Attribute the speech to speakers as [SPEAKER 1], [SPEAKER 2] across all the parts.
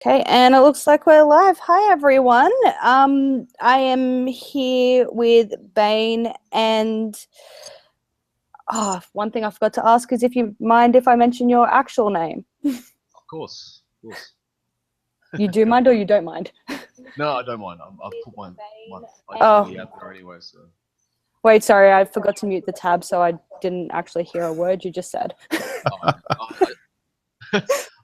[SPEAKER 1] Okay, and it looks like we're live. Hi, everyone. I am here with Bane, and one thing I forgot to ask is if you mind if I mention your actual name.
[SPEAKER 2] Of course, of course.
[SPEAKER 1] You do mind or you don't mind?
[SPEAKER 2] No, I don't mind. I've put my identity out there anyway, so.
[SPEAKER 1] Wait, sorry, I forgot to mute the tab, so I didn't actually hear a word you just said.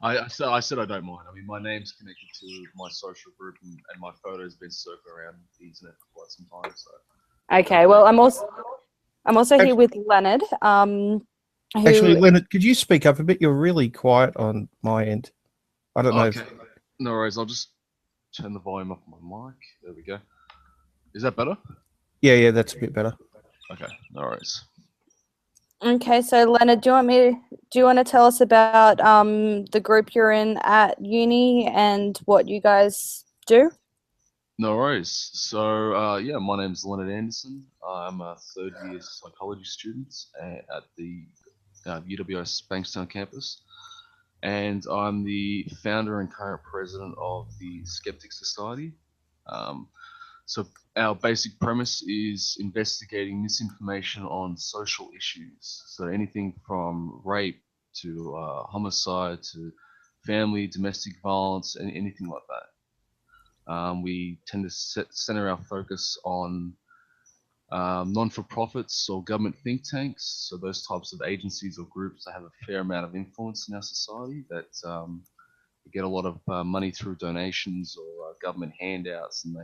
[SPEAKER 2] I said I don't mind. I mean, my name's connected to my social group, and my photo's been circling around the internet for quite some time. So.
[SPEAKER 1] Okay, well, I'm also here with Leonard.
[SPEAKER 3] Actually, Leonard, could you speak up a bit? You're really quiet on my end. I don't know.
[SPEAKER 2] Okay, no worries. I'll just turn the volume up on my mic. There we go. Is that better?
[SPEAKER 3] Yeah, that's a bit better.
[SPEAKER 2] Okay, no worries.
[SPEAKER 1] Okay, so Leonard, do you want to tell us about the group you're in at uni and what you guys do?
[SPEAKER 2] No worries. So yeah, my name's Leonard Anderson. I'm a third-year psychology student at the UWS Bankstown campus, and I'm the founder and current president of the Skeptic Society. So our basic premise is investigating misinformation on social issues. So anything from rape to homicide to family, domestic violence, and anything like that. We tend to center our focus on non-for-profits or government think tanks. So those types of agencies or groups that have a fair amount of influence in our society that get a lot of money through donations or government handouts, and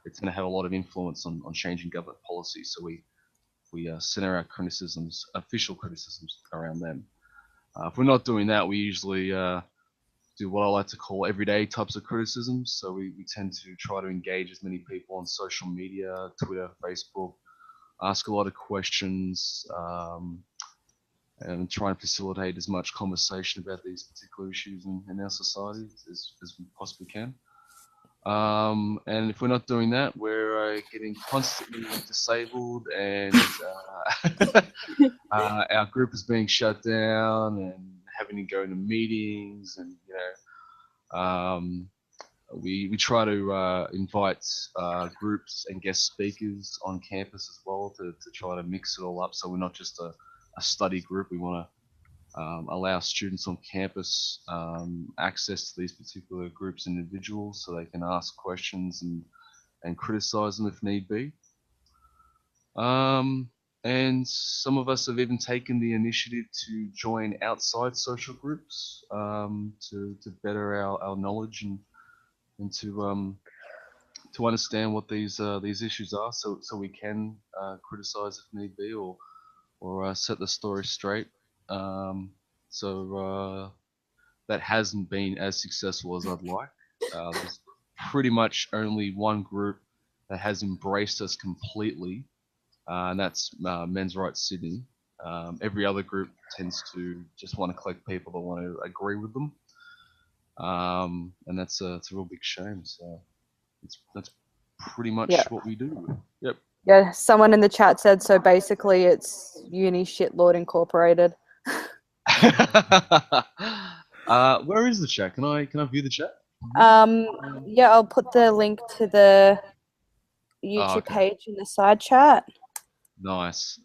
[SPEAKER 2] it's going to have a lot of influence on changing government policy. So we center our criticisms, official criticisms, around them. If we're not doing that, we usually do what I like to call everyday types of criticisms. So we tend to try to engage as many people on social media, Twitter, Facebook, ask a lot of questions, and try and facilitate as much conversation about these particular issues in our society as we possibly can. And if we're not doing that, we're getting constantly disabled, and our group is being shut down and having to go to meetings, and we try to invite groups and guest speakers on campus as well to try to mix it all up, so we're not just a study group. We want to allow students on campus access to these particular groups and individuals so they can ask questions and criticize them if need be. And some of us have even taken the initiative to join outside social groups to better our knowledge and to understand what these issues are, so we can criticize if need be, or set the story straight. So that hasn't been as successful as I'd like. There's pretty much only one group that has embraced us completely, and that's Men's Rights Sydney. Every other group tends to just want to collect people that want to agree with them, and it's a real big shame. So that's pretty much what we do. Yep.
[SPEAKER 1] Yeah, someone in the chat said, so basically it's Uni Shitlord Incorporated.
[SPEAKER 2] Where is the chat? Can I view the chat?
[SPEAKER 1] Yeah, I'll put the link to the YouTube page in the side chat.
[SPEAKER 2] Nice.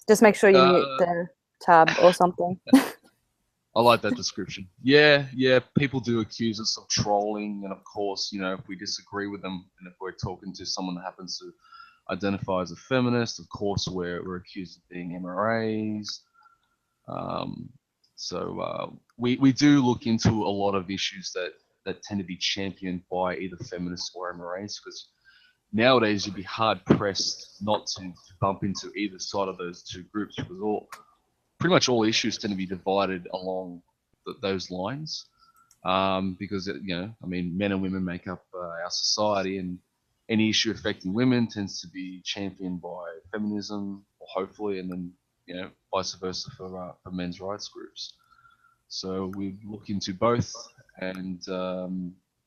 [SPEAKER 1] Just make sure you mute the tab or something.
[SPEAKER 2] I like that description. Yeah, people do accuse us of trolling, and of course, if we disagree with them, and if we're talking to someone that happens to identify as a feminist, of course we're accused of being MRAs. So we do look into a lot of issues that tend to be championed by either feminists or MRAs, because nowadays you'd be hard pressed not to bump into either side of those two groups, because pretty much all issues tend to be divided along those lines, because men and women make up our society, and any issue affecting women tends to be championed by feminism, or hopefully, and then vice versa for men's rights groups. So we look into both and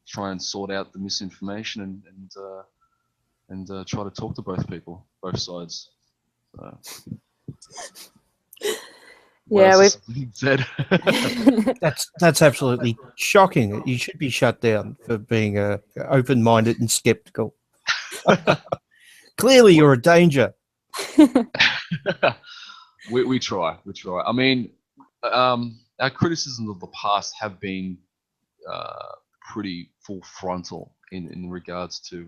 [SPEAKER 2] try and sort out the misinformation and try to talk to both sides. So. what
[SPEAKER 1] Yeah,
[SPEAKER 2] else
[SPEAKER 1] we've
[SPEAKER 2] is being said?
[SPEAKER 3] That's absolutely shocking. You should be shut down for being open-minded and skeptical. Clearly, you're a danger.
[SPEAKER 2] We try. I mean, our criticisms of the past have been pretty full frontal in regards to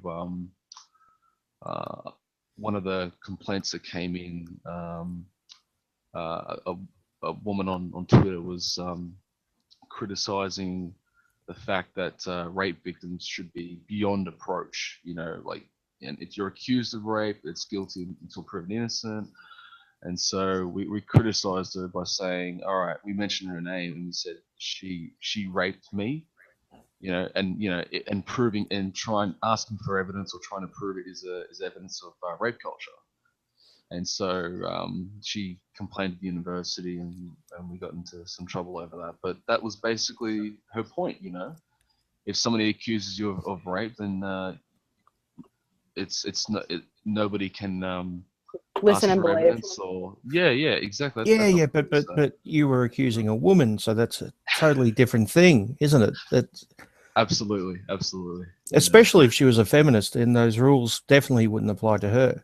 [SPEAKER 2] uh, one of the complaints that came in. A, a woman on Twitter was criticizing the fact that rape victims should be beyond approach. You know, like, and if you're accused of rape, it's guilty until proven innocent. And so we criticized her by saying, all right, we mentioned her name and we said she raped me, you know, and and proving and trying asking for evidence or trying to prove it is evidence of rape culture. And so she complained to the university, and we got into some trouble over that. But that was basically her point, you know. If somebody accuses you of rape, then nobody can
[SPEAKER 1] listen
[SPEAKER 2] ask
[SPEAKER 1] and
[SPEAKER 2] for
[SPEAKER 1] believe.
[SPEAKER 2] evidence or yeah, exactly. That's
[SPEAKER 3] Yeah,
[SPEAKER 2] what it is.
[SPEAKER 3] but you were accusing a woman, so that's a totally different thing, isn't it? That
[SPEAKER 2] Absolutely. Yeah.
[SPEAKER 3] especially if she was a feminist, then those rules definitely wouldn't apply to her.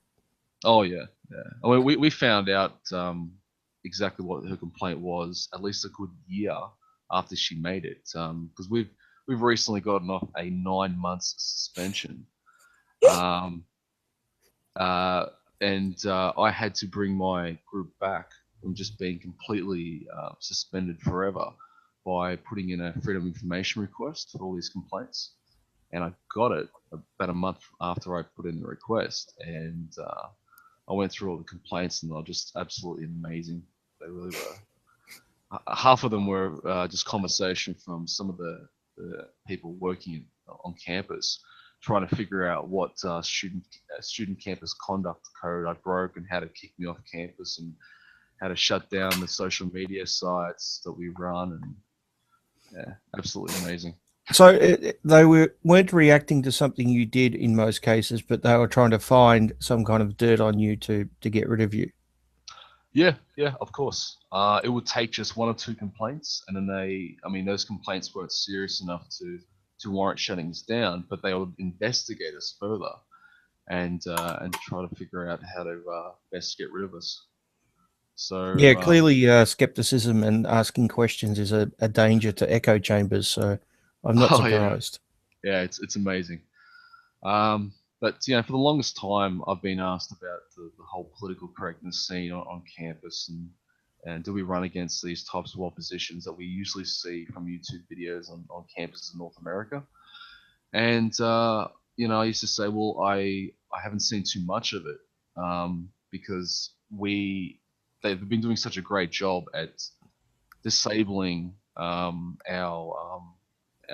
[SPEAKER 2] Oh yeah. I mean, we found out exactly what her complaint was at least a good year after she made it, because we've recently gotten off a 9 month suspension, um, and I had to bring my group back from just being completely suspended forever by putting in a freedom of information request for all these complaints, and I got it about a month after I put in the request, and I went through all the complaints, and they're just absolutely amazing. They really were. Half of them were just conversation from some of the people working on campus, trying to figure out what student campus conduct code I broke and how to kick me off campus and how to shut down the social media sites that we run, and yeah, absolutely amazing.
[SPEAKER 3] So they weren't reacting to something you did in most cases, but they were trying to find some kind of dirt on you to get rid of you.
[SPEAKER 2] Yeah, of course. It would take just one or two complaints, and then I mean, those complaints weren't serious enough to warrant shutting us down, but they would investigate us further and try to figure out how to best get rid of us.
[SPEAKER 3] Yeah,
[SPEAKER 2] So,
[SPEAKER 3] clearly skepticism and asking questions is a danger to echo chambers, so I'm not
[SPEAKER 2] oh yeah,
[SPEAKER 3] surprised.
[SPEAKER 2] yeah, it's amazing. But for the longest time, I've been asked about the whole political correctness scene on campus, and do we run against these types of oppositions that we usually see from YouTube videos on campuses in North America? And I used to say, well, I haven't seen too much of it, because they've been doing such a great job at disabling our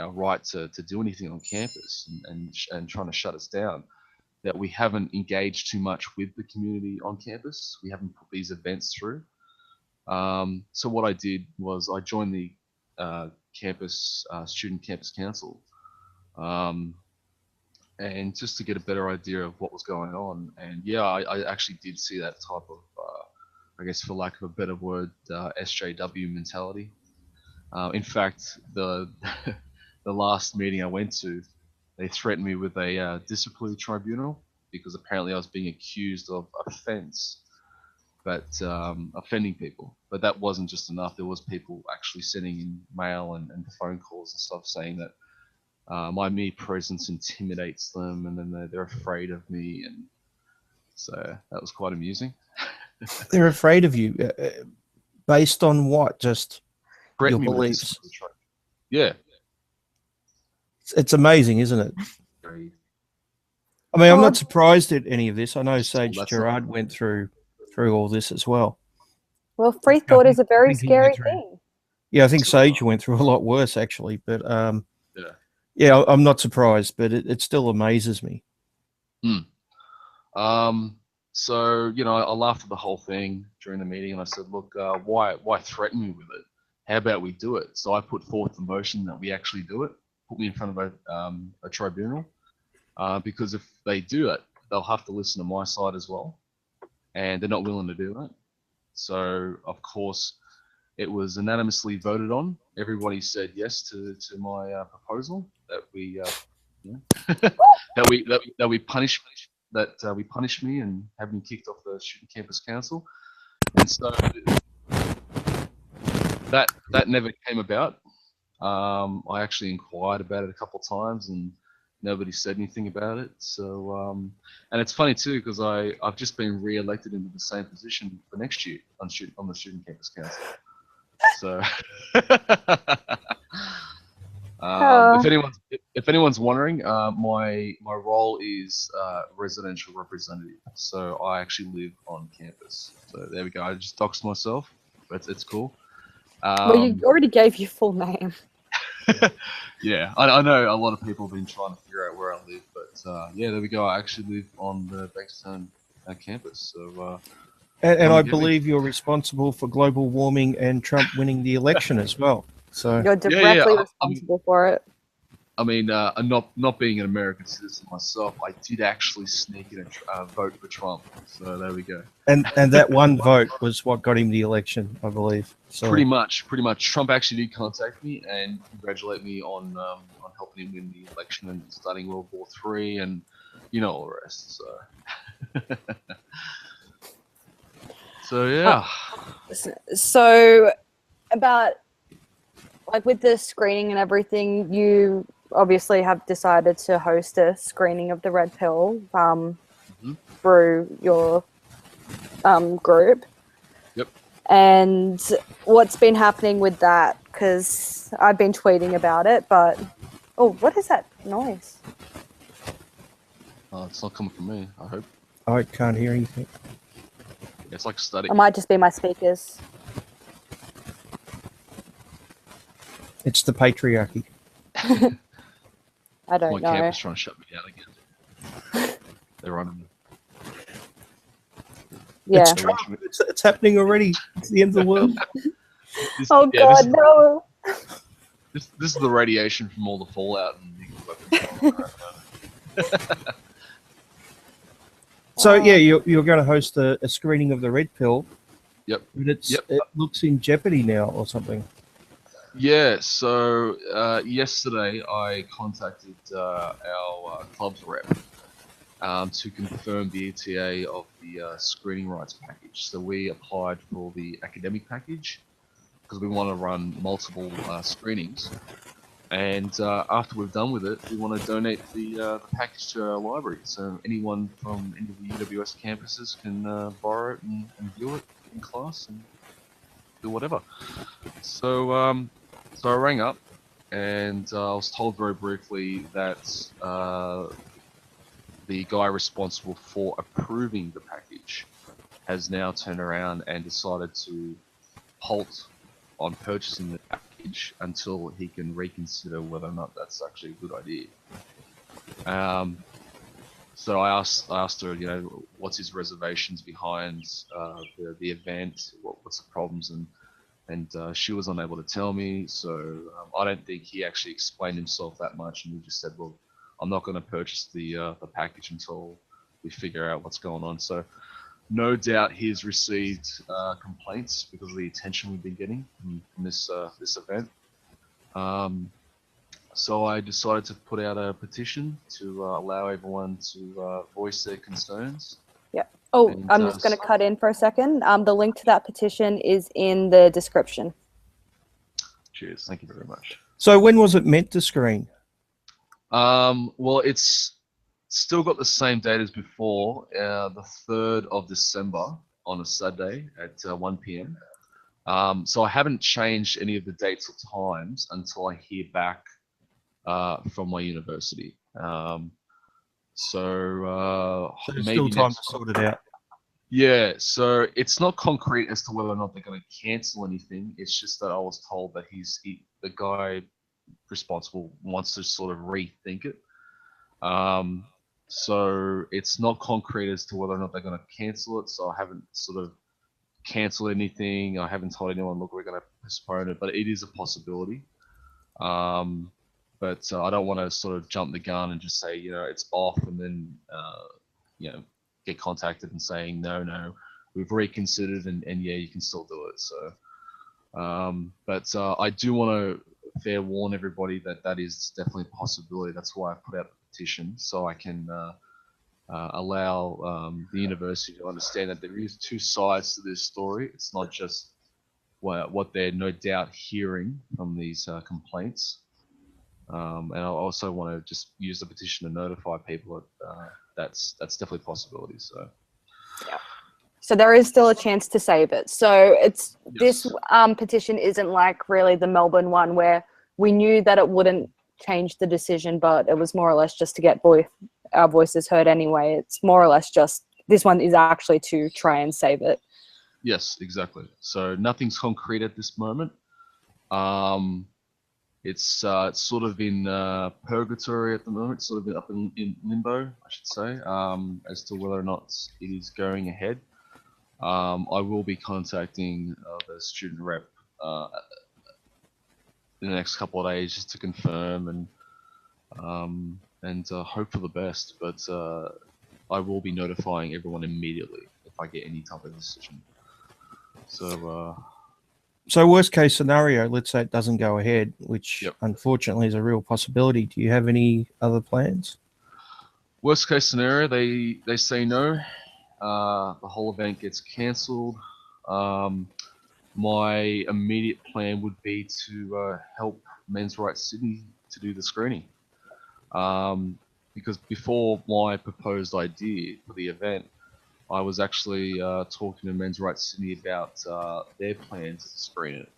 [SPEAKER 2] right to do anything on campus, and trying to shut us down, that we haven't engaged too much with the community on campus. We haven't put these events through. So what I did was I joined the campus student campus council, um, and just to get a better idea of what was going on. And yeah, I actually did see that type of, I guess for lack of a better word, SJW mentality. In fact, the the last meeting I went to, they threatened me with a disciplinary tribunal because apparently I was being accused of offence, but offending people. But that wasn't just enough. There was people actually sending in mail and phone calls and stuff saying that my mere presence intimidates them, and then they're afraid of me, and so that was quite amusing.
[SPEAKER 3] They're afraid of you based on what? Just your
[SPEAKER 2] Threatened me with
[SPEAKER 3] beliefs.
[SPEAKER 2] disciplinary tribunal. Yeah.
[SPEAKER 3] It's amazing, isn't it? I mean, I'm not
[SPEAKER 1] Oh,
[SPEAKER 3] surprised at any of this. I know
[SPEAKER 2] Well,
[SPEAKER 3] Sage
[SPEAKER 2] that's not.
[SPEAKER 3] Gerard went through all this as well.
[SPEAKER 1] well, free
[SPEAKER 3] I
[SPEAKER 1] thought is a
[SPEAKER 3] I
[SPEAKER 1] very
[SPEAKER 3] think he went
[SPEAKER 1] scary
[SPEAKER 3] through.
[SPEAKER 1] thing.
[SPEAKER 3] Yeah, I think
[SPEAKER 2] So,
[SPEAKER 3] Sage went through a lot worse actually, but
[SPEAKER 2] yeah.
[SPEAKER 3] yeah, I'm not surprised, but it still amazes me.
[SPEAKER 2] Hmm. Um, so I laughed at the whole thing during the meeting, and I said, "Look, why threaten me with it? How about we do it?" So I put forth the motion that we actually do it. Put me in front of a tribunal, because if they do it, they'll have to listen to my side as well, and they're not willing to do that. So of course, It was unanimously voted on. Everybody said yes to my proposal that we you know, that we punish me and have me kicked off the student campus council. And so that never came about. I actually inquired about it a couple of times, and nobody said anything about it. So, and it's funny too because I've just been re-elected into the same position for next year on the student campus council. So, if anyone's wondering, my role is residential representative. So I actually live on campus. So there we go. I just doxed myself, but it's cool.
[SPEAKER 1] Well, you already gave your full name.
[SPEAKER 2] Yeah, I know a lot of people have been trying to figure out where I live, but yeah, there we go. I actually live on the Bankstown campus. So,
[SPEAKER 3] and I believe you're responsible for global warming and Trump winning the election as well. So
[SPEAKER 1] you're directly responsible for it.
[SPEAKER 2] I mean, not being an American citizen myself, I did actually sneak in a vote for Trump. So there we go.
[SPEAKER 3] And that one vote was what got him the election, I believe. So
[SPEAKER 2] pretty much. Trump actually did contact me and congratulate me on helping him win the election and starting World War III and all the rest. So so yeah.
[SPEAKER 1] So about like with the screening and everything, you obviously have decided to host a screening of the Red Pill through your group.
[SPEAKER 2] Yep.
[SPEAKER 1] And what's been happening with that? Because I've been tweeting about it, but oh, what is that noise?
[SPEAKER 2] It's not coming from me, I hope.
[SPEAKER 3] I can't hear anything.
[SPEAKER 2] It's like static.
[SPEAKER 1] It might just be my speakers.
[SPEAKER 3] It's the patriarchy.
[SPEAKER 1] I don't know.
[SPEAKER 2] My campus trying to shut me down again. They're running.
[SPEAKER 3] Yeah, it's happening already. It's the end of the world.
[SPEAKER 1] God, no!
[SPEAKER 2] This is the radiation from all the fallout and
[SPEAKER 3] So yeah, you're going to host a screening of the Red Pill.
[SPEAKER 2] Yep.
[SPEAKER 3] But it looks in jeopardy now or something.
[SPEAKER 2] Yeah. So yesterday I contacted our club's rep to confirm the ETA of the screening rights package. So we applied for the academic package because we want to run multiple screenings. And after we're done with it, we want to donate the package to our library. So anyone from any of the UWS campuses can borrow it and view it in class and do whatever. So so I rang up and I was told very briefly that the guy responsible for approving the package has now turned around and decided to halt on purchasing the package until he can reconsider whether or not that's actually a good idea. So I asked her, what's his reservations behind the event, what's the problems, and she was unable to tell me. So I don't think he actually explained himself that much, and he just said, well, I'm not going to purchase the package until we figure out what's going on. So no doubt he's received complaints because of the attention we've been getting from this event. So I decided to put out a petition to allow everyone to voice their concerns.
[SPEAKER 1] Yeah. Oh, and, I'm just going to cut in for a second. The link to that petition is in the description.
[SPEAKER 2] Cheers. Thank you very much.
[SPEAKER 3] So when was it meant to screen?
[SPEAKER 2] Well, it's still got the same date as before, the 3rd of December on a Saturday at 1 p.m. So I haven't changed any of the dates or times until I hear back from my university. So
[SPEAKER 3] there's
[SPEAKER 2] maybe
[SPEAKER 3] still time to sort it out.
[SPEAKER 2] Yeah, so it's not concrete as to whether or not they're going to cancel anything. It's just that I was told that the guy responsible wants to sort of rethink it. So it's not concrete as to whether or not they're going to cancel it. So I haven't sort of canceled anything. I haven't told anyone, look, we're going to postpone it, but it is a possibility. But I don't want to sort of jump the gun and just say, it's off and then, get contacted and saying, no, we've reconsidered and yeah, you can still do it. So But I do want to fair warn everybody that that is definitely a possibility. That's why I put out the petition, so I can allow the university to understand that there is two sides to this story. It's not just what they're no doubt hearing from these complaints. And I also want to just use the petition to notify people that that's definitely a possibility. So.
[SPEAKER 1] Yeah. So there is still a chance to save it. So it's
[SPEAKER 2] Yes.
[SPEAKER 1] this petition isn't like really the Melbourne one where we knew that it wouldn't change the decision, but it was more or less just to get our voices heard anyway. It's more or less just this one is actually to try and save it.
[SPEAKER 2] Yes, exactly. So nothing's concrete at this moment. It's sort of in purgatory at the moment. It's sort of been up in limbo, I should say, as to whether or not it is going ahead. I will be contacting the student rep in the next couple of days just to confirm and hope for the best. But I will be notifying everyone immediately if I get any type of decision.
[SPEAKER 3] So worst case scenario, let's say it doesn't go ahead, which
[SPEAKER 2] Yep.
[SPEAKER 3] unfortunately is a real possibility. Do you have any other plans?
[SPEAKER 2] Worst case scenario, they say no. The whole event gets cancelled. My immediate plan would be to help Men's Rights Sydney to do the screening. Because before my proposed idea for the event, I was actually talking to Men's Rights Sydney about their plans to screen it.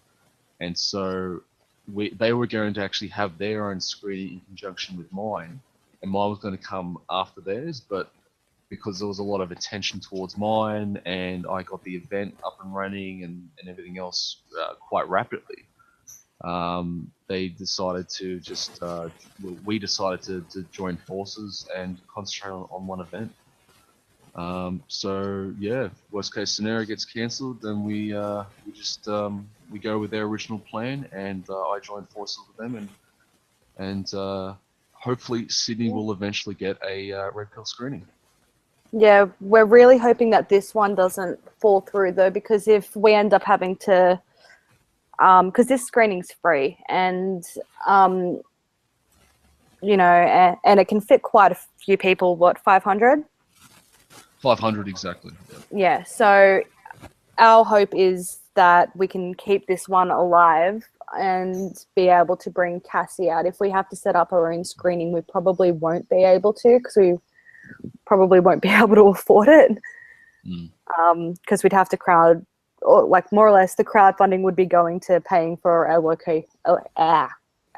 [SPEAKER 2] And so they were going to actually have their own screening in conjunction with mine, and mine was going to come after theirs, but because there was a lot of attention towards mine and I got the event up and running and everything else quite rapidly, they decided to just, we decided to join forces and concentrate on one event. So yeah, worst case scenario gets cancelled, then we go with their original plan, and I join forces with them, and hopefully Sydney will eventually get a red pill screening.
[SPEAKER 1] Yeah, we're really hoping that this one doesn't fall through though, because if we end up having to, because this screening's free, and you know, and it can fit quite a few people. What, 500?
[SPEAKER 2] 500 exactly.
[SPEAKER 1] Yeah. So our hope is that we can keep this one alive and be able to bring Cassie out. If we have to set up our own screening, we probably won't be able to, because we probably won't be able to afford it. Because we'd have to crowd, or like more or less the crowdfunding would be going to paying for a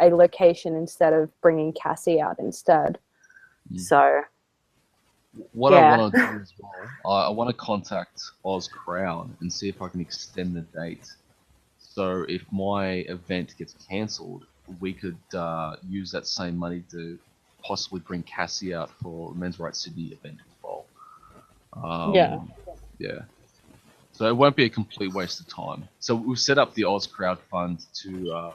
[SPEAKER 1] location instead of bringing Cassie out instead. So
[SPEAKER 2] what
[SPEAKER 1] yeah.
[SPEAKER 2] I want to do as well, I want to contact Oz Crown and see if I can extend the date. So if my event gets cancelled, we could use that same money to possibly bring Cassie out for the Men's Rights Sydney event as well. Yeah. So it won't be a complete waste of time. So we've set up the Oz Crowd Fund to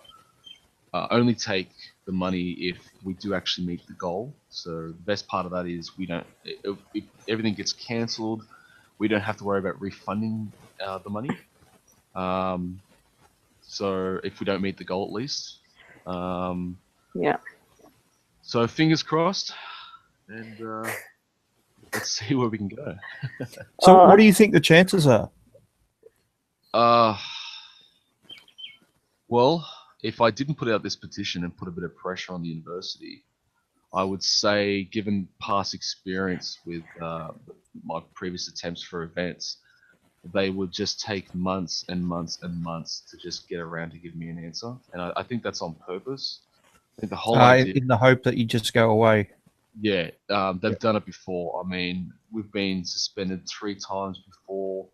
[SPEAKER 2] only take the money if we do actually meet the goal. So the best part of that is we don't. If everything gets cancelled, we don't have to worry about refunding the money. So if we don't meet the goal, at least.
[SPEAKER 1] Yeah.
[SPEAKER 2] So fingers crossed, and let's see where we can go.
[SPEAKER 3] So what do you think the chances are?
[SPEAKER 2] Well, if I didn't put out this petition and put a bit of pressure on the university, I would say, given past experience with my previous attempts for events, they would just take months and months and months to just get around to give me an answer. And I think that's on purpose. I think the whole idea,
[SPEAKER 3] in the hope that you just go away.
[SPEAKER 2] Yeah, they've done it before. I mean, we've been suspended 3 times before,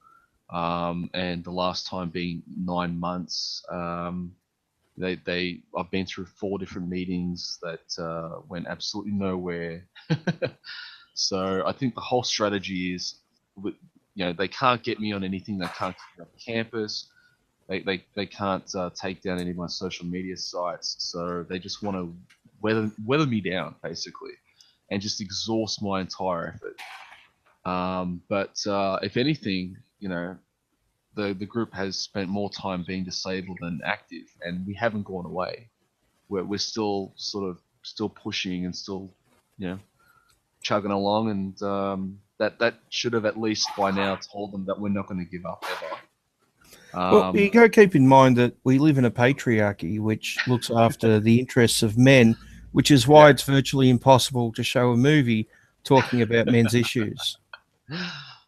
[SPEAKER 2] and the last time being 9 months. I've been through 4 different meetings that went absolutely nowhere. So I think the whole strategy is, they can't get me on anything. They can't get me off campus. They can't take down any of my social media sites. So they just want to weather me down, basically, and just exhaust my entire effort. But if anything, the group has spent more time being disabled than active, and we haven't gone away. We're still sort of still pushing and still, you know, chugging along, and that should have at least by now told them that we're not going to give up ever.
[SPEAKER 3] Well, you got to keep in mind that we live in a patriarchy which looks after the interests of men, which is why it's virtually impossible to show a movie talking about men's issues.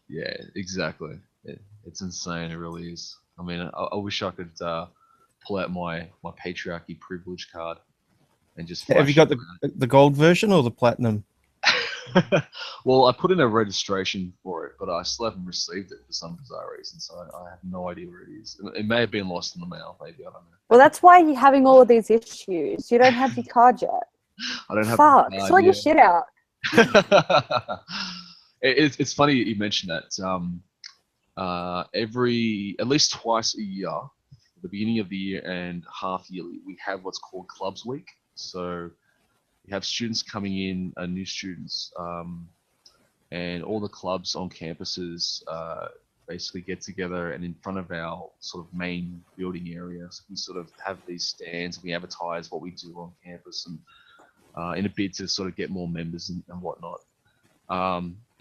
[SPEAKER 2] Yeah, exactly. It's insane. It really is. I mean, I wish I could pull out my patriarchy privilege card and just flash
[SPEAKER 3] Have you got the gold version or the platinum?
[SPEAKER 2] Well, I put in a registration for it, but I still haven't received it for some bizarre reason, so I have no idea where it is. It may have been lost in the mail, maybe, I don't know.
[SPEAKER 1] Well, that's why you're having all of these issues. You don't have your card yet.
[SPEAKER 2] I don't have
[SPEAKER 1] Fuck,
[SPEAKER 2] the card
[SPEAKER 1] sort your shit out.
[SPEAKER 2] It's funny you mentioned that. At least twice a year, at the beginning of the year and half yearly, we have what's called Clubs Week. So we have students coming in, new students, and all the clubs on campuses basically get together, and in front of our sort of main building area, so we sort of have these stands and we advertise what we do on campus, and in a bid to sort of get more members and whatnot.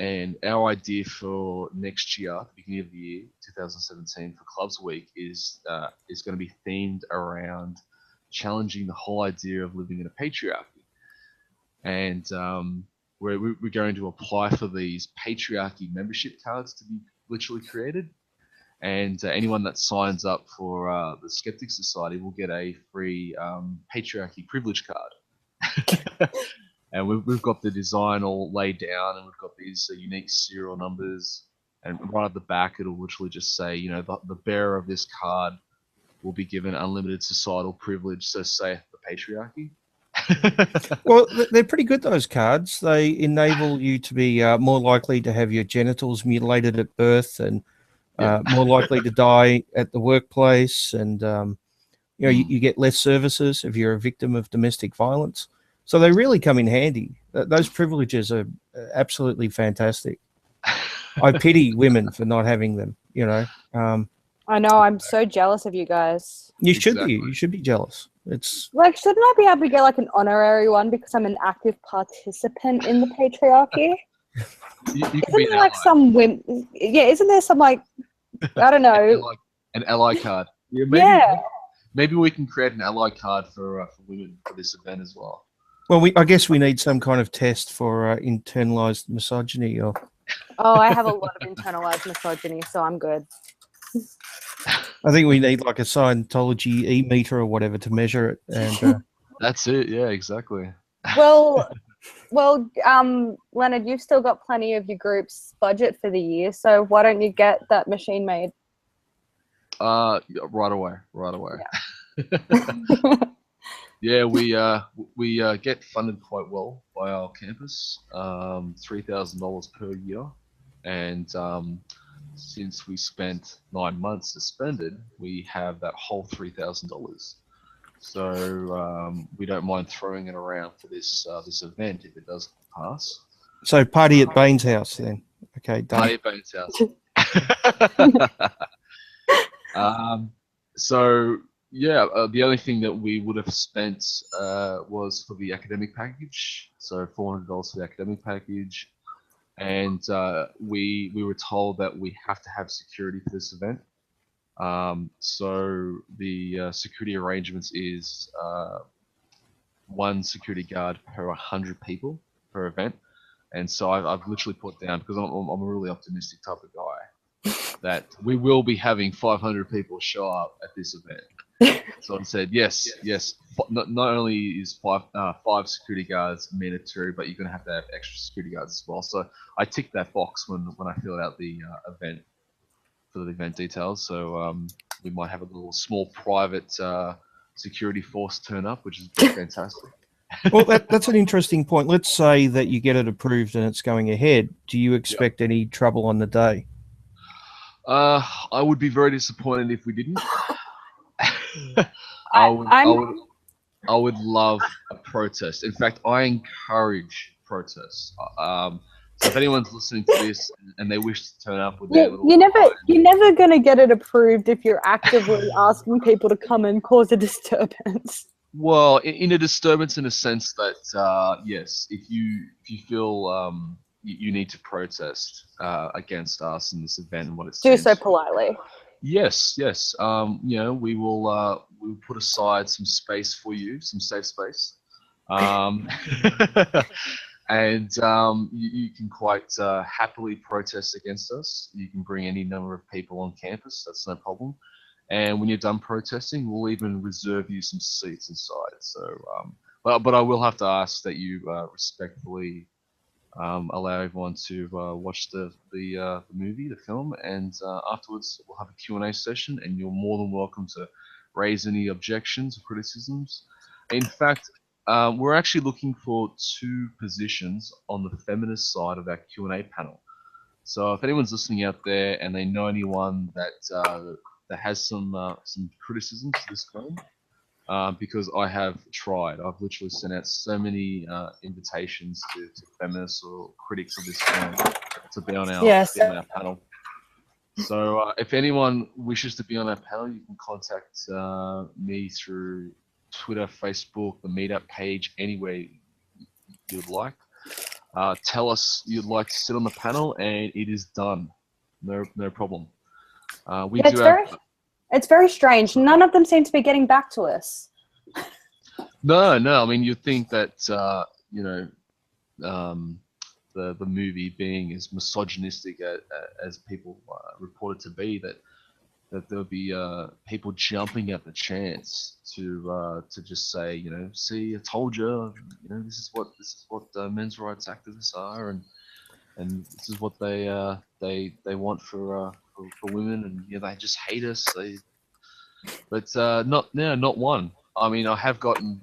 [SPEAKER 2] And our idea for next year, the beginning of the year, 2017, for Clubs Week is going to be themed around challenging the whole idea of living in a patriarchy. And we're going to apply for these patriarchy membership cards to be literally created. And anyone that signs up for the Skeptic Society will get a free patriarchy privilege card. And we've got the design all laid down, and we've got these unique serial numbers. And right at the back, it'll literally just say, you know, the bearer of this card will be given unlimited societal privilege, so saith the patriarchy.
[SPEAKER 3] Well, they're pretty good, those cards. They enable you to be more likely to have your genitals mutilated at birth, and more likely to die at the workplace. And, you know, you get less services if you're a victim of domestic violence. So they really come in handy. Those privileges are absolutely fantastic. I pity women for not having them, you know.
[SPEAKER 1] I know, I'm so jealous of you guys.
[SPEAKER 3] You should be. You should be jealous. It's
[SPEAKER 1] like, shouldn't I be able to get like an honorary one because I'm an active participant in the patriarchy? Isn't there like some women? Yeah, isn't there some like, I don't know,
[SPEAKER 2] an ally card? Yeah, maybe we can create an ally card for women for this event as well.
[SPEAKER 3] Well, I guess we need some kind of test for internalized misogyny. Or
[SPEAKER 1] oh, I have a lot of internalized misogyny, so I'm good.
[SPEAKER 3] I think we need like a Scientology e-meter or whatever to measure it. And
[SPEAKER 2] that's it. Yeah, exactly.
[SPEAKER 1] Well, Leonard, you've still got plenty of your group's budget for the year, so why don't you get that machine made? Right
[SPEAKER 2] away. Yeah. Yeah, we get funded quite well by our campus, $3,000 per year, and since we spent 9 months suspended, we have that whole $3,000. So we don't mind throwing it around for this event if it does pass.
[SPEAKER 3] So party at Bain's house then. Okay, done.
[SPEAKER 2] Party at Bain's house. So yeah, the only thing that we would have spent was for the academic package. So $400 for the academic package. And we were told that we have to have security for this event. So the security arrangements is one security guard per 100 people per event. And so I've literally put down, because I'm a really optimistic type of guy, that we will be having 500 people show up at this event. So I said, yes. Not only is five security guards mandatory, but you're going to have extra security guards as well. So I ticked that box when I filled out the event for the event details. So we might have a little small private security force turn up, which is fantastic.
[SPEAKER 3] Well, that's an interesting point. Let's say that you get it approved and it's going ahead. Do you expect any trouble on the day?
[SPEAKER 2] I would be very disappointed if we didn't. I would love a protest. In fact, I encourage protests. So if anyone's listening to this and they wish to turn up with their little
[SPEAKER 1] you're never gonna get it approved if you're actively asking people to come and cause a disturbance.
[SPEAKER 2] well, in a disturbance, in a sense that yes, if you feel you need to protest against us in this event and what it
[SPEAKER 1] Do
[SPEAKER 2] stands
[SPEAKER 1] so
[SPEAKER 2] for.
[SPEAKER 1] politely.
[SPEAKER 2] Yes, yes. You know, we'll put aside some space for you, some safe space. And you can quite happily protest against us. You can bring any number of people on campus. That's no problem. And when you're done protesting, we'll even reserve you some seats inside. So, but I will have to ask that you respectfully allow everyone to watch the movie, the film, and afterwards we'll have a Q&A session, and you're more than welcome to raise any objections or criticisms. In fact, we're actually looking for 2 positions on the feminist side of our Q&A panel. So if anyone's listening out there and they know anyone that has some criticism to this film, because I have tried. I've literally sent out so many invitations to feminists or critics of this film to be on our panel. So if anyone wishes to be on our panel, you can contact me through Twitter, Facebook, the meetup page, anywhere you'd like. Tell us you'd like to sit on the panel, and it is done. No problem.
[SPEAKER 1] It's very strange. None of them seem to be getting back to us.
[SPEAKER 2] No. I mean, you'd think that you know, the movie being as misogynistic as people reported to be, that there'll be people jumping at the chance to just say, you know, see, I told you, you know, this is what men's rights activists are, and this is what they want for women, and you know, they just hate us. But not one. I mean, I have gotten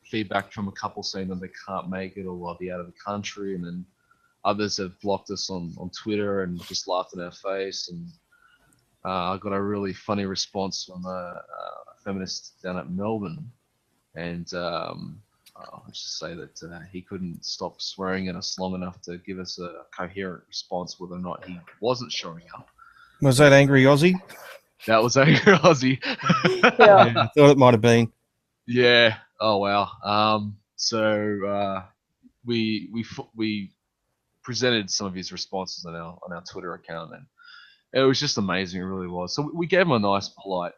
[SPEAKER 2] feedback from a couple saying that they can't make it or they'll be out of the country, and then others have blocked us on Twitter and just laughed in our face. And I got a really funny response from a feminist down at Melbourne, and I'll just say that he couldn't stop swearing at us long enough to give us a coherent response whether or not he wasn't showing up.
[SPEAKER 3] Was that Angry Aussie?
[SPEAKER 2] That was Angry Aussie.
[SPEAKER 3] Yeah, I thought it might have been.
[SPEAKER 2] Yeah. Oh wow. So we presented some of his responses on our Twitter account, and it was just amazing. It really was. So we gave him a nice, polite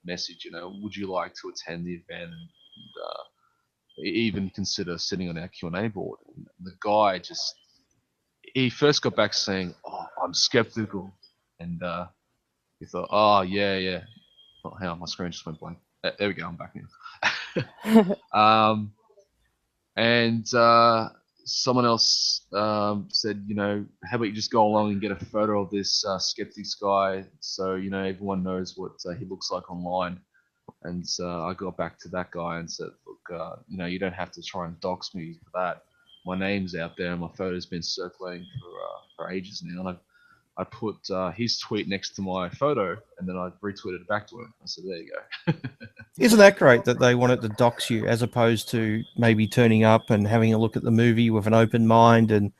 [SPEAKER 2] message. You know, would you like to attend the event and even consider sitting on our Q&A board? And the guy he first got back saying, "Oh, I'm skeptical," and he thought, "Oh yeah." Oh, hang on, my screen just went blank. There we go. I'm back now. And someone else said, you know, how about you just go along and get a photo of this skeptics guy, so you know everyone knows what he looks like online. And I got back to that guy and said, look, you know, you don't have to try and dox me for that. My name's out there, and my photo's been circulating for ages now. And I put his tweet next to my photo, and then I retweeted it back to him. I said, there you go.
[SPEAKER 3] Isn't that great that they wanted to dox you, as opposed to maybe turning up and having a look at the movie with an open mind and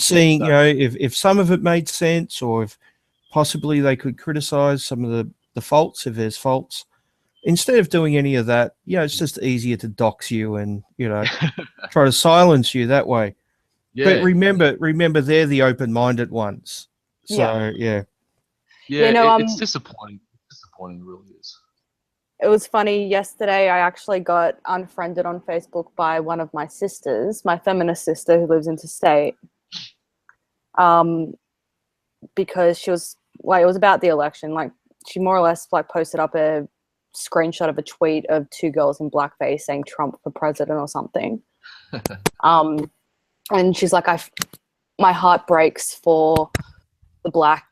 [SPEAKER 3] seeing, you know, if some of it made sense, or if possibly they could criticize some of the faults, if there's faults. Instead of doing any of that, you know, it's just easier to dox you and, you know, try to silence you that way. Yeah. But remember, they're the open-minded ones. So yeah.
[SPEAKER 1] You know,
[SPEAKER 2] it's disappointing. Disappointing, it really is.
[SPEAKER 1] It was funny. Yesterday, I actually got unfriended on Facebook by one of my sisters, my feminist sister who lives interstate, because she was like, it was about the election. Like, she more or less like posted up a screenshot of a tweet of 2 girls in blackface saying Trump for president or something. And she's like, my heart breaks for the black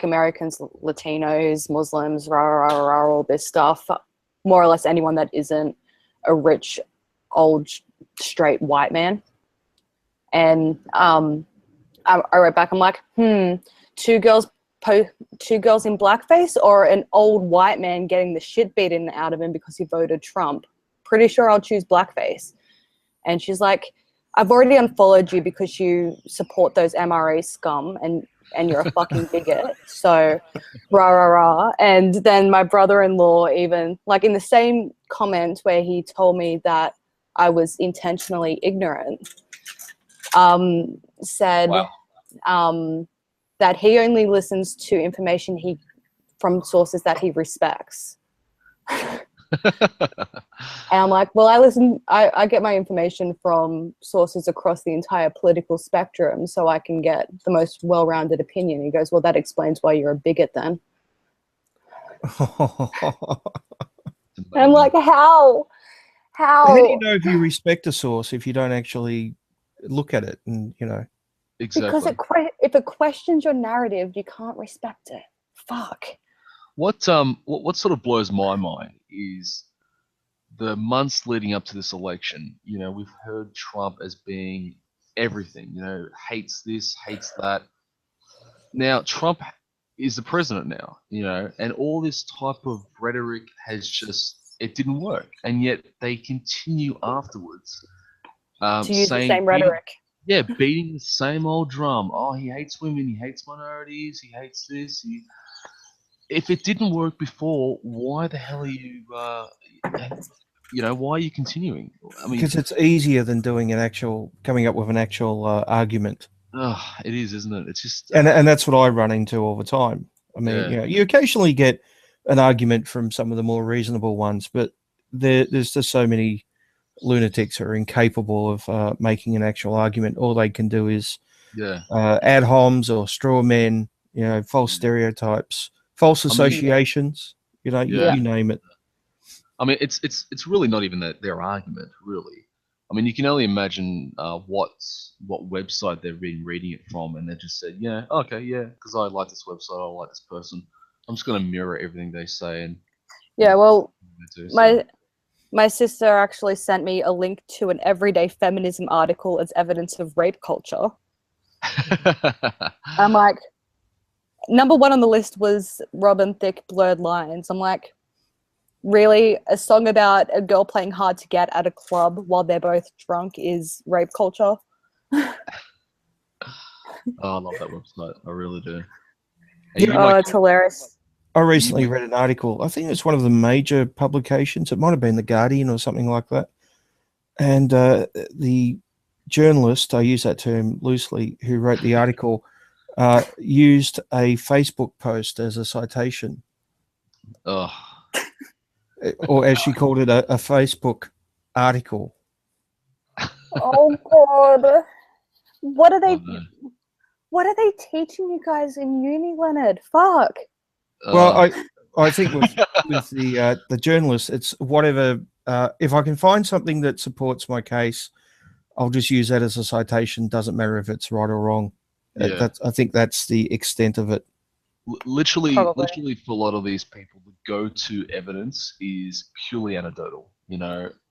[SPEAKER 1] Americans, Latinos, Muslims, all this stuff. More or less anyone that isn't a rich, old, straight white man. And I wrote back, I'm like, 2 girls in blackface, or an old white man getting the shit beaten out of him because he voted Trump? Pretty sure I'll choose blackface. And she's like, I've already unfollowed you because you support those MRE scum and you're a fucking bigot. So, rah, rah, rah. And then my brother-in-law even, like in the same comment where he told me that I was intentionally ignorant, said that he only listens to information from sources that he respects. And I'm like, well, I get my information from sources across the entire political spectrum so I can get the most well-rounded opinion. He goes, well, that explains why you're a bigot then. And I'm like, how?
[SPEAKER 3] How do you know if you respect a source if you don't actually look at it and, you know?
[SPEAKER 1] Exactly. Because if it questions your narrative, you can't respect it. Fuck.
[SPEAKER 2] What sort of blows my mind is the months leading up to this election. You know, we've heard Trump as being everything. You know, hates this, hates that. Now Trump is the president now. You know, and all this type of rhetoric it didn't work, and yet they continue afterwards
[SPEAKER 1] to use the same rhetoric.
[SPEAKER 2] Beating the same old drum. Oh, he hates women. He hates minorities. He hates this. If it didn't work before, why the hell are you? Why are you continuing? I mean,
[SPEAKER 3] because it's easier than coming up with an actual argument.
[SPEAKER 2] It is, isn't it? It's just,
[SPEAKER 3] and that's what I run into all the time. I mean, you occasionally get an argument from some of the more reasonable ones, but there's just so many lunatics who are incapable of making an actual argument. All they can do is ad homs or straw men, false stereotypes, false associations. You name it.
[SPEAKER 2] I mean, it's really not even their argument, really. I mean, you can only imagine what website they've been reading it from, and they just said, because I like this website, I like this person. I'm just going to mirror everything they say. And
[SPEAKER 1] well, my sister actually sent me a link to an everyday feminism article as evidence of rape culture. I'm like, number one on the list was Robin Thicke, Blurred Lines. I'm like, really? A song about a girl playing hard to get at a club while they're both drunk is rape culture?
[SPEAKER 2] I love that website. I really do.
[SPEAKER 1] It's hilarious.
[SPEAKER 3] I recently read an article. I think it's one of the major publications. It might have been The Guardian or something like that. And the journalist, I use that term loosely, who wrote the article, used a Facebook post as a citation.
[SPEAKER 2] Oh.
[SPEAKER 3] Or as she called it, a Facebook article.
[SPEAKER 1] Oh God! What are they? What are they teaching you guys in uni, Leonard? Fuck.
[SPEAKER 3] Well, I think with the journalist, it's whatever. If I can find something that supports my case, I'll just use that as a citation. Doesn't matter if it's right or wrong. I think that's the extent of it.
[SPEAKER 2] Literally, for a lot of these people, the go-to evidence is purely anecdotal.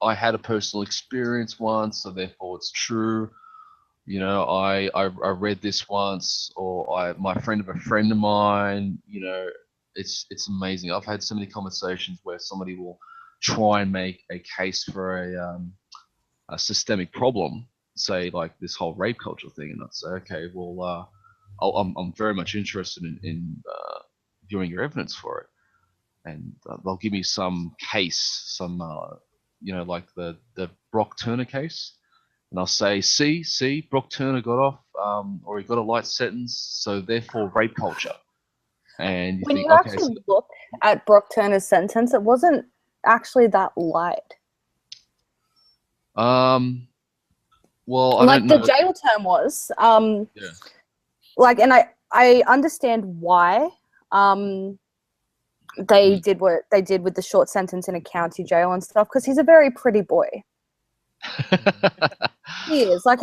[SPEAKER 2] I had a personal experience once, so therefore it's true. I read this once, or my friend of a friend of mine. It's amazing. I've had so many conversations where somebody will try and make a case for a systemic problem, say like this whole rape culture thing, and I'd say, okay, well, I'm very much interested in viewing your evidence for it, and they'll give me some case, like the Brock Turner case, and I'll say, see, Brock Turner got off, or he got a light sentence, so therefore rape culture. And
[SPEAKER 1] when you actually look at Brock Turner's sentence, it wasn't actually that light.
[SPEAKER 2] Well,
[SPEAKER 1] like the jail term was. Like, and I understand why they did what they did with the short sentence in a county jail and stuff, because he's a very pretty boy. He is. Like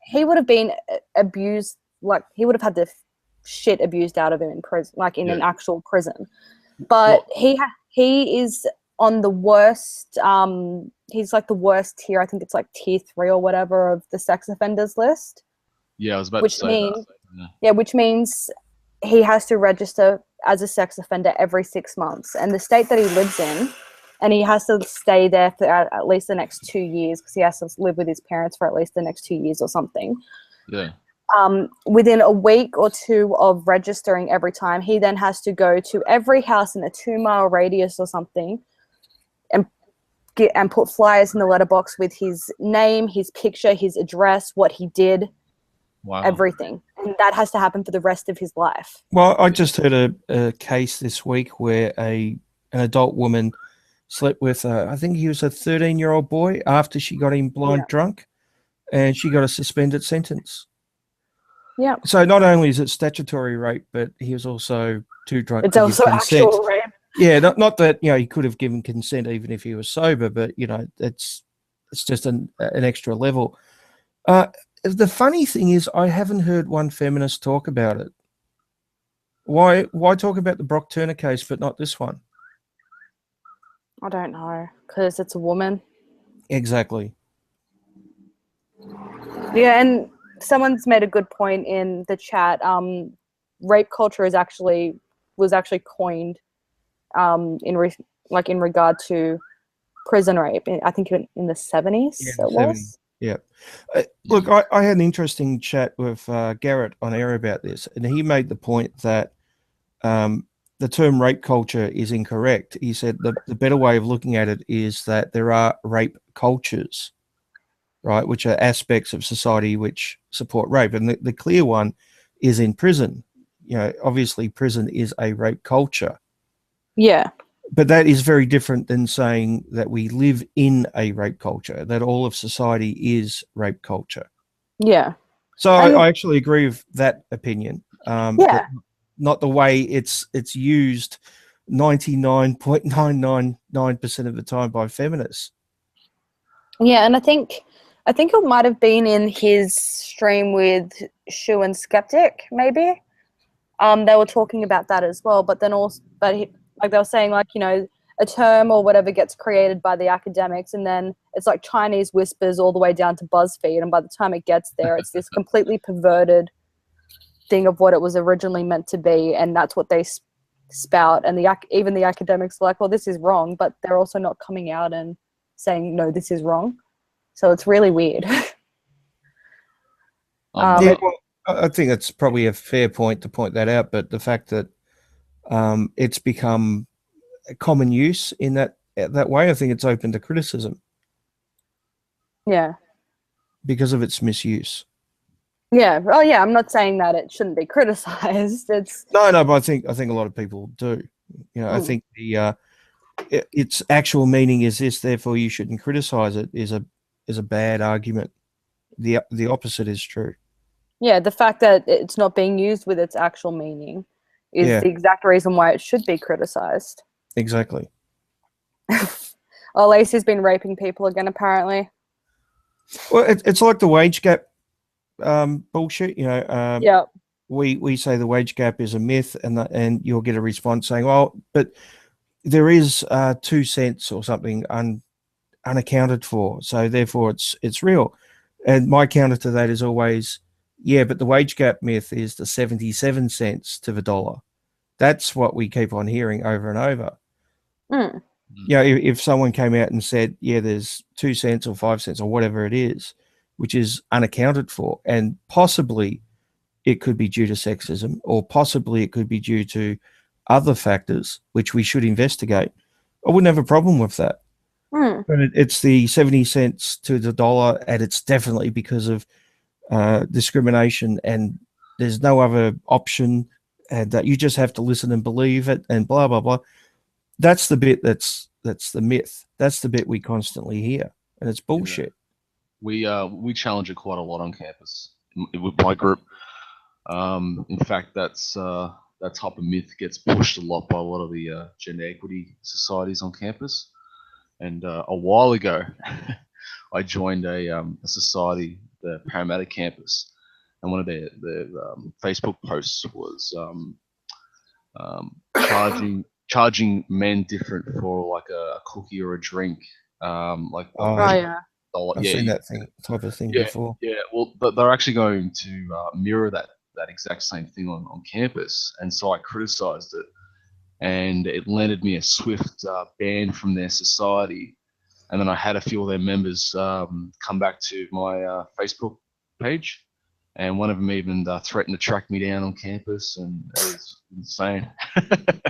[SPEAKER 1] he would have been abused. Like he would have had the shit abused out of him in prison, like in an actual prison. But he is on the worst. He's like the worst tier. I think it's like tier 3 or whatever of the sex offenders list.
[SPEAKER 2] Yeah, I was about to say that.
[SPEAKER 1] Yeah, which means he has to register as a sex offender every 6 months. And the state that he lives in, and he has to stay there for at least the next 2 years because he has to live with his parents for at least the next 2 years or something.
[SPEAKER 2] Yeah.
[SPEAKER 1] Within a week or two of registering every time, he then has to go to every house in a 2-mile radius or something and put flyers in the letterbox with his name, his picture, his address, what he did, everything. And that has to happen for the rest of his life.
[SPEAKER 3] Well, I just heard a case this week where an adult woman slept with, I think he was a 13-year-old boy after she got him blind drunk, and she got a suspended sentence.
[SPEAKER 1] Yeah.
[SPEAKER 3] So not only is it statutory rape, but he was also too drunk
[SPEAKER 1] it's
[SPEAKER 3] to
[SPEAKER 1] also
[SPEAKER 3] give consent.
[SPEAKER 1] Actual rape.
[SPEAKER 3] Yeah, not that, you know, he could have given consent even if he was sober, but, you know, it's just an extra level. The funny thing is I haven't heard one feminist talk about it. Why talk about the Brock Turner case but not this one?
[SPEAKER 1] I don't know, because it's a woman.
[SPEAKER 3] Exactly.
[SPEAKER 1] Yeah, and someone's made a good point in the chat. Rape culture was actually coined in regard to prison rape. I think in the 70s.
[SPEAKER 3] Yeah, it was. Yeah. Look, I had an interesting chat with Garrett on air about this, and he made the point that the term rape culture is incorrect. He said the better way of looking at it is that there are rape cultures, right, which are aspects of society which support rape. And the clear one is in prison. You know, obviously prison is a rape culture.
[SPEAKER 1] Yeah.
[SPEAKER 3] But that is very different than saying that we live in a rape culture, that all of society is rape culture.
[SPEAKER 1] Yeah.
[SPEAKER 3] So I actually agree with that opinion.
[SPEAKER 1] Yeah.
[SPEAKER 3] Not the way it's used 99.999% of the time by feminists.
[SPEAKER 1] Yeah, and I think it might have been in his stream with Shu and Skeptic, maybe. They were talking about that as well, but then also, like they were saying, like, you know, a term or whatever gets created by the academics, and then it's like Chinese whispers all the way down to BuzzFeed, and by the time it gets there, it's this completely perverted thing of what it was originally meant to be, and that's what they spout. And even the academics are like, well, this is wrong, but they're also not coming out and saying, no, this is wrong. So it's really weird.
[SPEAKER 3] Yeah, well, I think it's probably a fair point to point that out, but the fact that it's become a common use in that way, I think it's open to criticism.
[SPEAKER 1] Yeah.
[SPEAKER 3] Because of its misuse.
[SPEAKER 1] Yeah. Oh, yeah. I'm not saying that it shouldn't be criticized. It's
[SPEAKER 3] no, but I think a lot of people do. You know, I think its actual meaning is this, therefore you shouldn't criticize it is a bad argument. The opposite is true.
[SPEAKER 1] Yeah, the fact that it's not being used with its actual meaning is the exact reason why it should be criticized.
[SPEAKER 3] Exactly.
[SPEAKER 1] Oh, Lacey's been raping people again, apparently.
[SPEAKER 3] Well, it's like the wage gap bullshit, you know.
[SPEAKER 1] Yeah.
[SPEAKER 3] We say the wage gap is a myth, and you'll get a response saying, "Well, but there is 2 cents or something unaccounted for, so therefore it's real." And my counter to that is always, yeah, but the wage gap myth is the 77 cents to the dollar. That's what we keep on hearing over and over.
[SPEAKER 1] Mm.
[SPEAKER 3] You know, if someone came out and said, yeah, there's 2 cents or 5 cents or whatever it is, which is unaccounted for, and possibly it could be due to sexism, or possibly it could be due to other factors, which we should investigate, I wouldn't have a problem with that.
[SPEAKER 1] Mm.
[SPEAKER 3] But it's the 70 cents to the dollar, and it's definitely because of discrimination, and there's no other option, and that you just have to listen and believe it, and blah, blah, blah. That's the bit that's the myth. That's the bit we constantly hear, and it's bullshit.
[SPEAKER 2] Yeah. We challenge it quite a lot on campus with my group. In fact, that type of myth gets pushed a lot by a lot of the gender equity societies on campus. And a while ago, I joined a society, the Parramatta campus, and one of their Facebook posts was charging men different for like a cookie or a drink, like
[SPEAKER 1] yeah.
[SPEAKER 3] I've seen that type of thing before.
[SPEAKER 2] Yeah, well, they're actually going to mirror that exact same thing on campus, and so I criticized it. and it landed me a swift ban from their society. And then I had a few of their members come back to my Facebook page, and one of them even threatened to track me down on campus, and it was insane.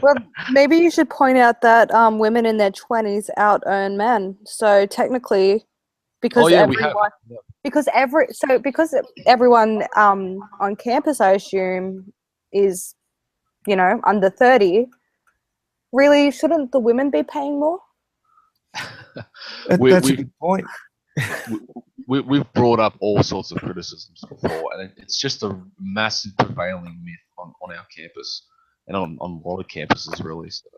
[SPEAKER 1] Well, maybe you should point out that women in their 20s out-earn men. So technically, because
[SPEAKER 2] we have.
[SPEAKER 1] because everyone on campus, I assume, is, you know, under 30. Really, shouldn't the women be paying more?
[SPEAKER 3] That's a good point.
[SPEAKER 2] We've brought up all sorts of criticisms before, and it's just a massive prevailing myth on our campus and on a lot of campuses, really. So,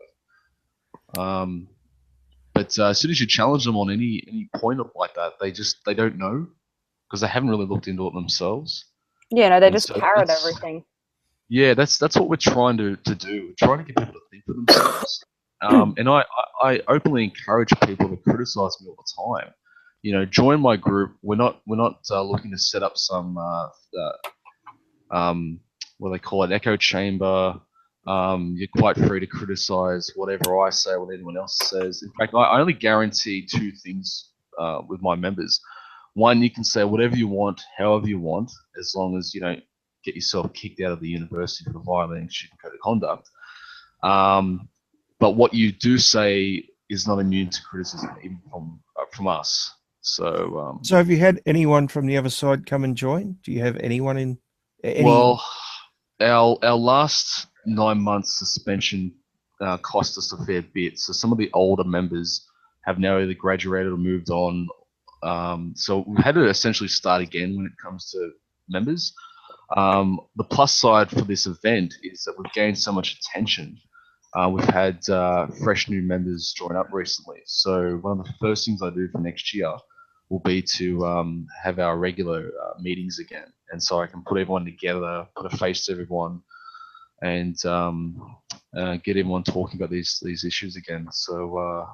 [SPEAKER 2] but as soon as you challenge them on any point like that, they don't know, because they haven't really looked into it themselves.
[SPEAKER 1] Yeah, no, they just parrot everything.
[SPEAKER 2] Yeah, that's what we're trying to do. We're trying to get people to think for themselves. And I openly encourage people to criticize me all the time. You know, join my group. We're not looking to set up some what they call an echo chamber. You're quite free to criticize whatever I say, what anyone else says. In fact, I only guarantee two things with my members. One, you can say whatever you want, however you want, as long as you don't get yourself kicked out of the university for violating student code of conduct. But what you do say is not immune to criticism, even from us. So,
[SPEAKER 3] so have you had anyone from the other side come and join? Do you have anyone in?
[SPEAKER 2] Well, our last 9 months suspension cost us a fair bit. So some of the older members have now either graduated or moved on. So we've had to essentially start again when it comes to members. The plus side for this event is that we've gained so much attention. We've had fresh new members join up recently. So one of the first things I do for next year will be to have our regular meetings again. And so I can put everyone together, put a face to everyone, and get everyone talking about these issues again. So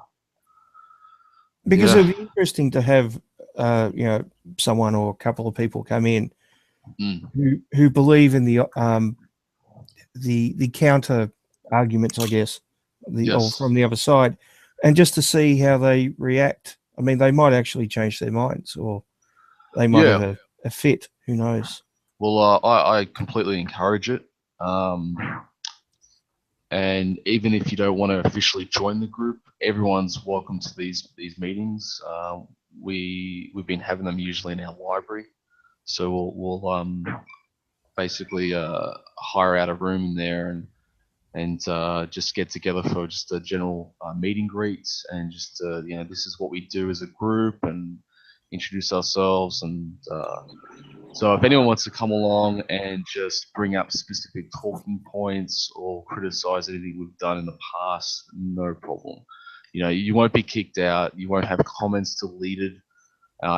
[SPEAKER 3] because it'd be interesting to have you know, someone or a couple of people come in who believe in the counter arguments, I guess, or from the other side, and just to see how they react. I mean, they might actually change their minds, or they might have a fit. Who knows?
[SPEAKER 2] Well, I completely encourage it. And even if you don't want to officially join the group, everyone's welcome to these meetings. We've been having them usually in our library, so we'll basically hire out a room in there and just get together for just a general meet and greets, and just you know, this is what we do as a group, and introduce ourselves. And so if anyone wants to come along and just bring up specific talking points or criticize anything we've done in the past, no problem. You know, you won't be kicked out. You won't have comments deleted.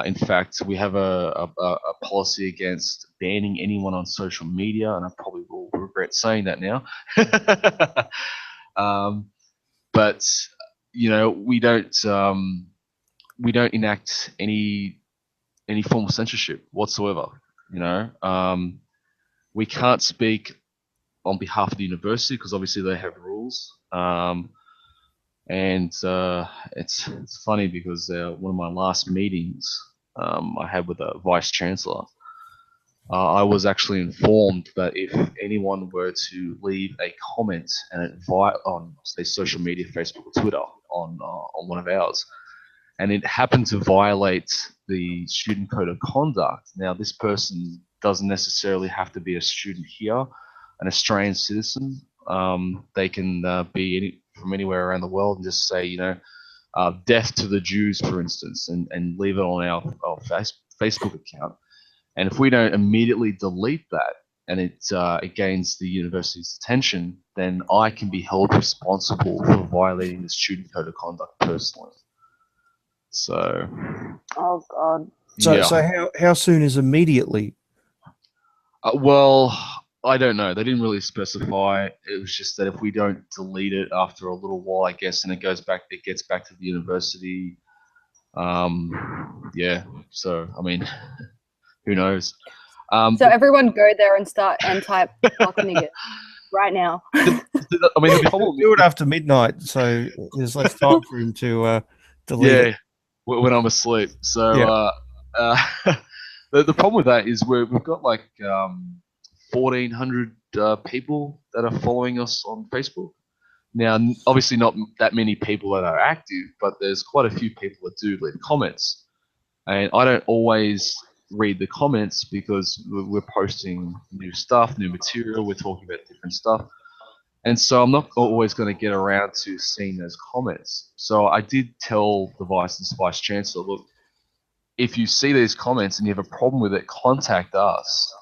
[SPEAKER 2] In fact, we have a policy against banning anyone on social media, and I probably will regret saying that now. But you know, we don't enact any form of censorship whatsoever. You know, we can't speak on behalf of the university because obviously they have rules. And it's funny because one of my last meetings I had with a vice chancellor, I was actually informed that if anyone were to leave a comment and on, say, social media, Facebook or Twitter, on one of ours, and it happened to violate the student code of conduct. Now, this person doesn't necessarily have to be a student here, an Australian citizen. They can be from anywhere around the world, and just say, you know, death to the Jews, for instance, and leave it on our Facebook account. And if we don't immediately delete that, and it gains the university's attention, then I can be held responsible for violating the student code of conduct personally. So,
[SPEAKER 1] oh god.
[SPEAKER 3] So how soon is immediately?
[SPEAKER 2] Well, I don't know. They didn't really specify. It was just that if we don't delete it after a little while, I guess, and it gets back to the university. Yeah. So, I mean, who knows?
[SPEAKER 1] So everyone go there and type "fuck nigger." right now.
[SPEAKER 2] I mean, the problem
[SPEAKER 3] do it after midnight, so there's less time for him to delete it.
[SPEAKER 2] Yeah, when I'm asleep. So
[SPEAKER 3] Yeah.
[SPEAKER 2] the problem with that is we've got like 1,400 people that are following us on Facebook. Now, obviously not that many people that are active, but there's quite a few people that do leave comments. And I don't always read the comments because we're posting new stuff, new material, we're talking about different stuff. And so I'm not always going to get around to seeing those comments. So I did tell the Vice Chancellor, look, if you see these comments and you have a problem with it, contact us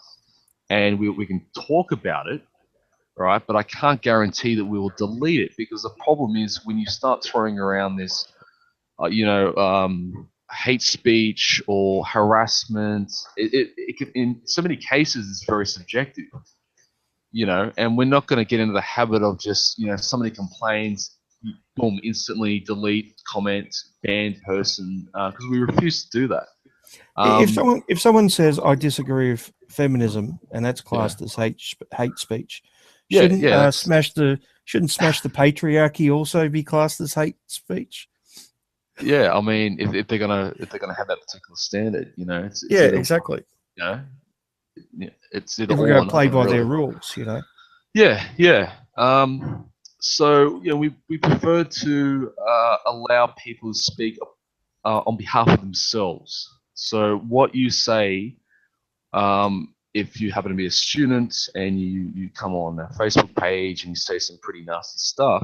[SPEAKER 2] and we can talk about it, right? But I can't guarantee that we will delete it, because the problem is when you start throwing around this, hate speech or harassment, it can, in so many cases, it's very subjective. And we're not going to get into the habit of just, somebody complains, boom, instantly delete, comment, ban person, because we refuse to do that.
[SPEAKER 3] If someone says I disagree with feminism and that's classed as hate speech, shouldn't smash the patriarchy also be classed as hate speech?
[SPEAKER 2] Yeah, I mean, if they're gonna have that particular standard, it's
[SPEAKER 3] exactly.
[SPEAKER 2] It's
[SPEAKER 3] if we're going to play by their rules,
[SPEAKER 2] Yeah. So we prefer to allow people to speak on behalf of themselves. So what you say, if you happen to be a student and you come on our Facebook page and you say some pretty nasty stuff,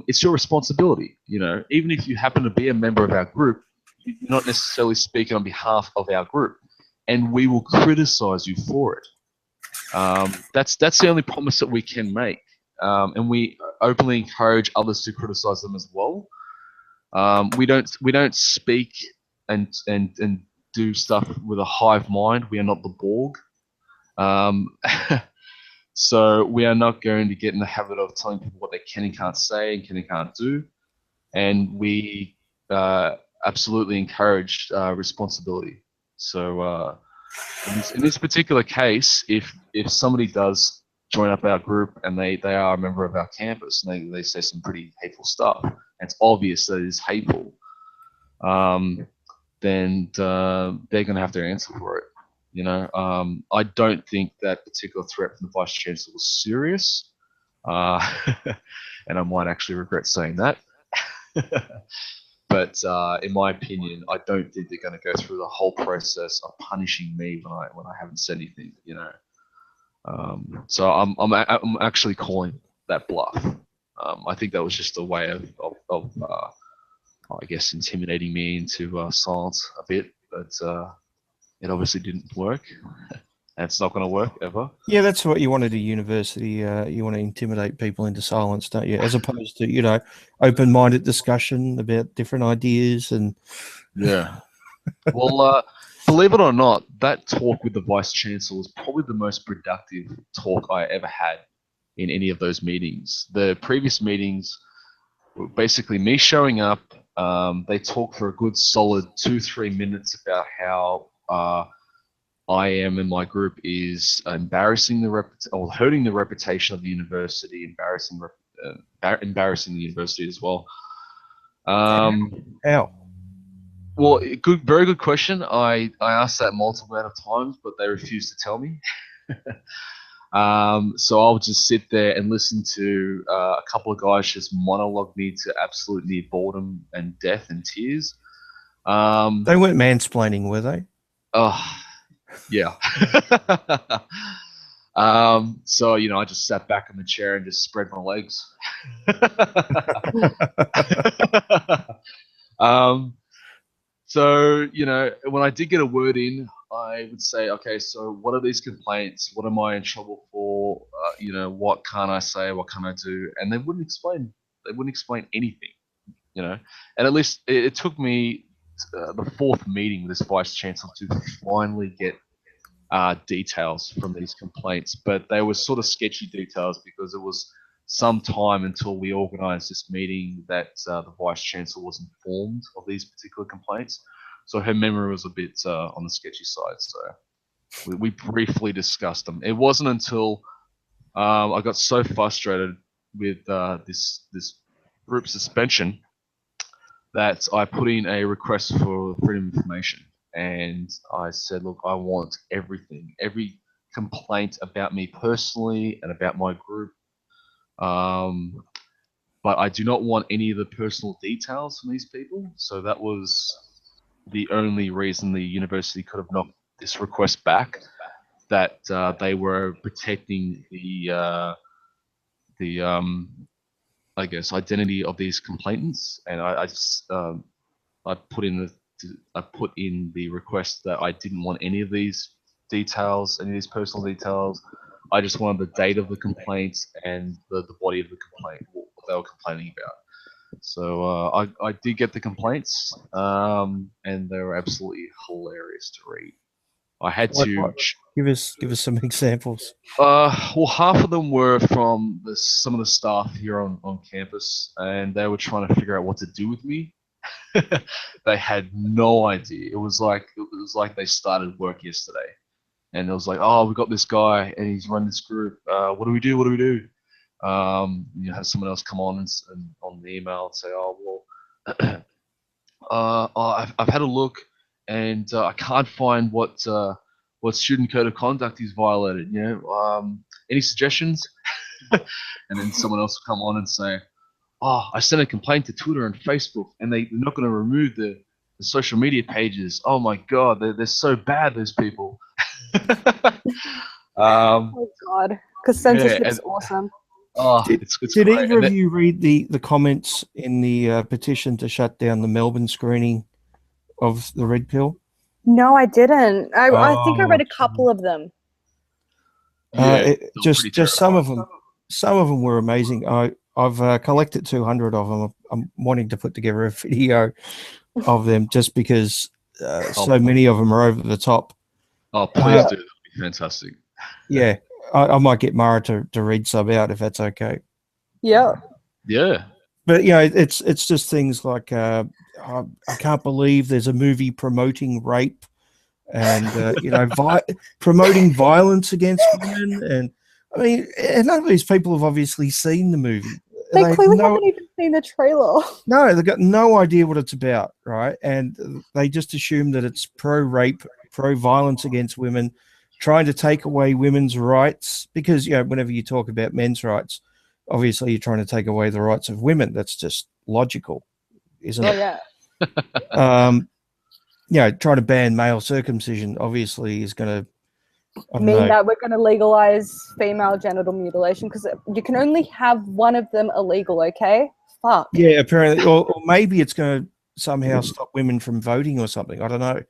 [SPEAKER 2] it's your responsibility. Even if you happen to be a member of our group, you're not necessarily speaking on behalf of our group, and we will criticize you for it. That's the only promise that we can make, and we openly encourage others to criticize them as well. We don't speak and do stuff with a hive mind. We are not the Borg. So we are not going to get in the habit of telling people what they can and can't say and can and can't do. And we absolutely encourage responsibility. So in this particular case, if somebody does join up our group and they are a member of our campus and they say some pretty hateful stuff, and it's obvious that it is hateful, then they're going to have to answer for it. I don't think that particular threat from the Vice Chancellor was serious, and I might actually regret saying that. But in my opinion, I don't think they're going to go through the whole process of punishing me when I haven't said anything. So I'm actually calling that bluff. I think that was just a way of I guess intimidating me into silence a bit, but it obviously didn't work. And it's not going to work ever.
[SPEAKER 3] Yeah, that's what you want at a university. You want to intimidate people into silence, don't you? As opposed to, open-minded discussion about different ideas and.
[SPEAKER 2] Yeah. Well, believe it or not, that talk with the Vice Chancellor was probably the most productive talk I ever had in any of those meetings. The previous meetings were basically me showing up. They talked for a good solid 2-3 minutes about how I am and my group is embarrassing or hurting the reputation of the university, embarrassing the university as well.
[SPEAKER 3] How?
[SPEAKER 2] Well, very good question. I asked that multiple amount of times, but they refused to tell me. So I'll just sit there and listen to a couple of guys just monologue me to absolute near boredom and death and tears.
[SPEAKER 3] They weren't mansplaining, were they?
[SPEAKER 2] Oh, yeah. So I just sat back in the chair and just spread my legs. So when I did get a word in, I would say, okay, so what are these complaints? What am I in trouble for? What can't I say? What can I do? And they wouldn't explain. They wouldn't explain anything. And at least it took me the fourth meeting with this Vice Chancellor to finally get details from these complaints, but they were sort of sketchy details because it was some time until we organised this meeting that the Vice Chancellor was informed of these particular complaints. So her memory was a bit on the sketchy side. So we briefly discussed them. It wasn't until I got so frustrated with this group suspension that I put in a request for freedom of information, and I said, look, I want everything, every complaint about me personally and about my group, but I do not want any of the personal details from these people. So that was the only reason the university could have knocked this request back, that they were protecting the I guess identity of these complainants, and I just I put in the request that I didn't want any of these details, any of these personal details. I just wanted the date of the complaint and the body of the complaint, what they were complaining about. So I did get the complaints, and they were absolutely hilarious to read. I had to.
[SPEAKER 3] Give us some examples.
[SPEAKER 2] Well, half of them were from some of the staff here on campus, and they were trying to figure out what to do with me. They had no idea. It was like they started work yesterday, and it was like, oh, we got this guy, and he's running this group. What do we do? What do we do? You have someone else come on and on the email and say, oh well, I've had a look, and I can't find what student code of conduct is violated. You know, any suggestions? And then someone else will come on and say, oh, I sent a complaint to Twitter and Facebook, and they're not going to remove the social media pages. Oh my God, they're so bad, those people.
[SPEAKER 1] Oh God, because censorship is awesome.
[SPEAKER 2] Oh,
[SPEAKER 3] did
[SPEAKER 2] great.
[SPEAKER 3] either of you read the comments in the petition to shut down the Melbourne screening of the Red Pill?
[SPEAKER 1] No, I didn't. I think I read a couple of them.
[SPEAKER 2] Yeah,
[SPEAKER 3] just some of them. Some of them were amazing. I've collected 200 of them. I'm wanting to put together a video of them just because so many of them are over the top.
[SPEAKER 2] Oh, please do. That'd be fantastic.
[SPEAKER 3] Yeah, I might get Mara to read some out if that's okay.
[SPEAKER 1] Yeah.
[SPEAKER 2] Yeah.
[SPEAKER 3] But you know, it's just things like I can't believe there's a movie promoting rape and you know, promoting violence against women, and I mean, none of these people have obviously seen the movie.
[SPEAKER 1] They clearly haven't even seen the trailer.
[SPEAKER 3] No, they've got no idea what it's about, right? And they just assume that it's pro-rape, pro-violence against women, trying to take away women's rights, because, you know, whenever you talk about men's rights, obviously you're trying to take away the rights of women. That's just logical, isn't it?
[SPEAKER 1] Yeah.
[SPEAKER 3] You know, trying to ban male circumcision obviously is going to
[SPEAKER 1] mean that we're going to legalize female genital mutilation, because you can only have one of them illegal. Okay, fuck.
[SPEAKER 3] Yeah, apparently, or maybe it's going to somehow stop women from voting or something. I don't know.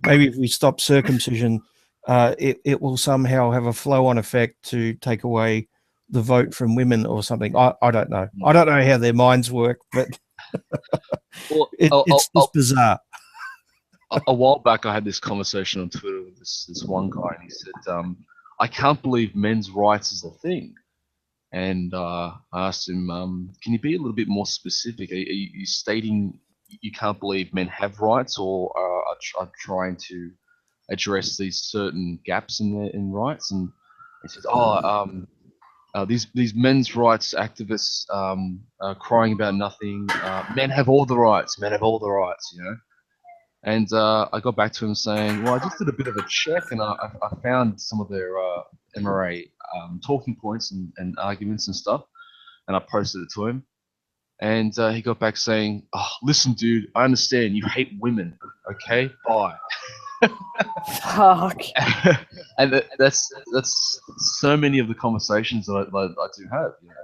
[SPEAKER 3] Maybe if we stop circumcision, it will somehow have a flow-on effect to take away the vote from women or something. I don't know. I don't know how their minds work, but
[SPEAKER 2] well,
[SPEAKER 3] it's just bizarre.
[SPEAKER 2] A while back, I had this conversation on Twitter with this one guy, and he said, I can't believe men's rights is a thing. And I asked him, can you be a little bit more specific? Are you stating you can't believe men have rights, or are trying to address these certain gaps in rights? And he said, these men's rights activists are crying about nothing. Men have all the rights. Men have all the rights, you know. And I got back to him saying, well, I just did a bit of a check, and I found some of their MRA talking points and arguments and stuff, and I posted it to him. And he got back saying, oh, listen, dude, I understand you hate women, okay? Bye.
[SPEAKER 1] Fuck.
[SPEAKER 2] And that's so many of the conversations that I do have, you know?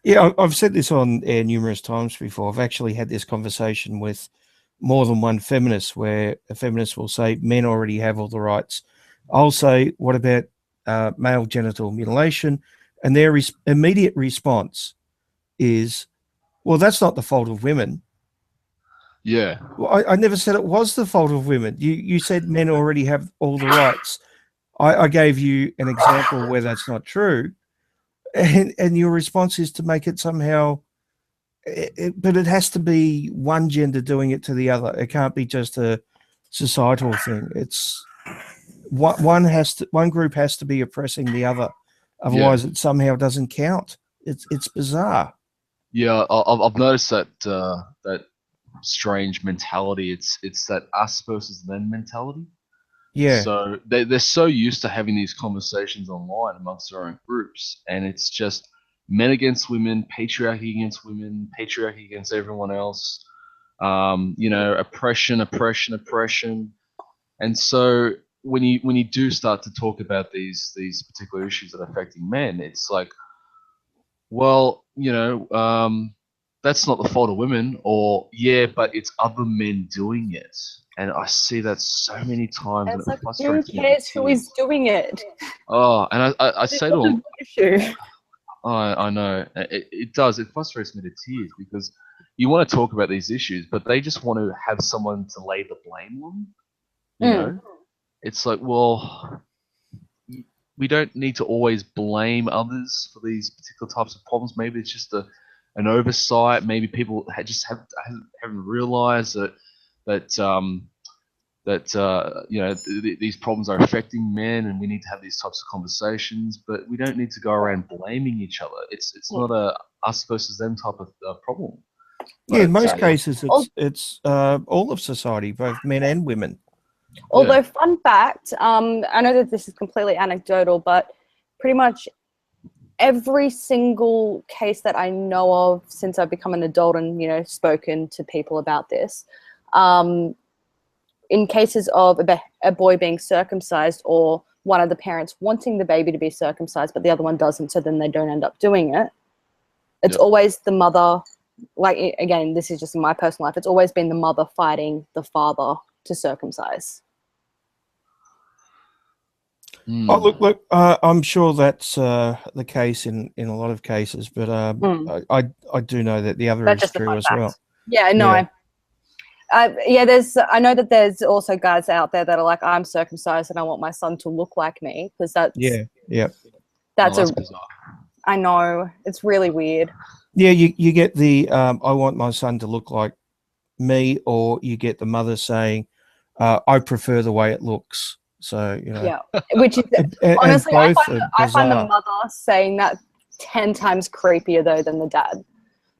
[SPEAKER 3] Yeah, I've said this on air numerous times before. I've actually had this conversation with more than one feminist, where a feminist will say men already have all the rights. I'll say, what about male genital mutilation? And their immediate response is, well, that's not the fault of women.
[SPEAKER 2] Yeah.
[SPEAKER 3] Well, I never said it was the fault of women. You said men already have all the rights. I gave you an example where that's not true. And your response is to make it somehow, but it has to be one gender doing it to the other. It can't be just a societal thing. It's one group has to be oppressing the other Otherwise, it somehow doesn't count. It's bizarre.
[SPEAKER 2] Yeah, I've noticed that that strange mentality. It's that us versus them mentality.
[SPEAKER 3] Yeah.
[SPEAKER 2] So they're so used to having these conversations online amongst their own groups, and it's just men against women, patriarchy against women, patriarchy against everyone else. You know, oppression, oppression, oppression. And so when you do start to talk about these particular issues that are affecting men, it's like, well, you know, that's not the fault of women, or yeah, but it's other men doing it. And I see that so many times, and
[SPEAKER 1] It's
[SPEAKER 2] it
[SPEAKER 1] like, who
[SPEAKER 2] frustrates me to
[SPEAKER 1] cares who is
[SPEAKER 2] tears.
[SPEAKER 1] doing it?
[SPEAKER 2] Oh, and I
[SPEAKER 1] It's
[SPEAKER 2] say to
[SPEAKER 1] not
[SPEAKER 2] them,
[SPEAKER 1] an issue.
[SPEAKER 2] I know it does. It frustrates me to tears because you want to talk about these issues, but they just want to have someone to lay the blame on. You know, it's like, well, we don't need to always blame others for these particular types of problems. Maybe it's just an oversight. Maybe people haven't realized that you know these problems are affecting men, and we need to have these types of conversations. But we don't need to go around blaming each other. It's not a us versus them type of problem.
[SPEAKER 3] Yeah, in
[SPEAKER 2] But
[SPEAKER 3] most cases,
[SPEAKER 1] Al-
[SPEAKER 3] it's all of society, both men and women.
[SPEAKER 1] Although, fun fact, I know that this is completely anecdotal, but pretty much every single case that I know of since I've become an adult and, you know, spoken to people about this, in cases of a boy being circumcised or one of the parents wanting the baby to be circumcised, but the other one doesn't, so then they don't end up doing it. It's always the mother, like, again, this is just in my personal life, it's always been the mother fighting the father to circumcise.
[SPEAKER 3] Oh, look, I'm sure that's the case in a lot of cases, but I do know that the other
[SPEAKER 1] That's
[SPEAKER 3] is
[SPEAKER 1] just a
[SPEAKER 3] true
[SPEAKER 1] fun
[SPEAKER 3] as
[SPEAKER 1] fact.
[SPEAKER 3] well.
[SPEAKER 1] Yeah, no,
[SPEAKER 3] Yeah.
[SPEAKER 1] I know that there's also guys out there that are like, I'm circumcised and I want my son to look like me, because that's
[SPEAKER 2] that's bizarre.
[SPEAKER 1] I know, it's really weird.
[SPEAKER 3] Yeah, you get the I want my son to look like me, or you get the mother saying, I prefer the way it looks. So, you know.
[SPEAKER 1] Yeah, which is honestly, I find the mother saying that 10 times creepier though than the dad.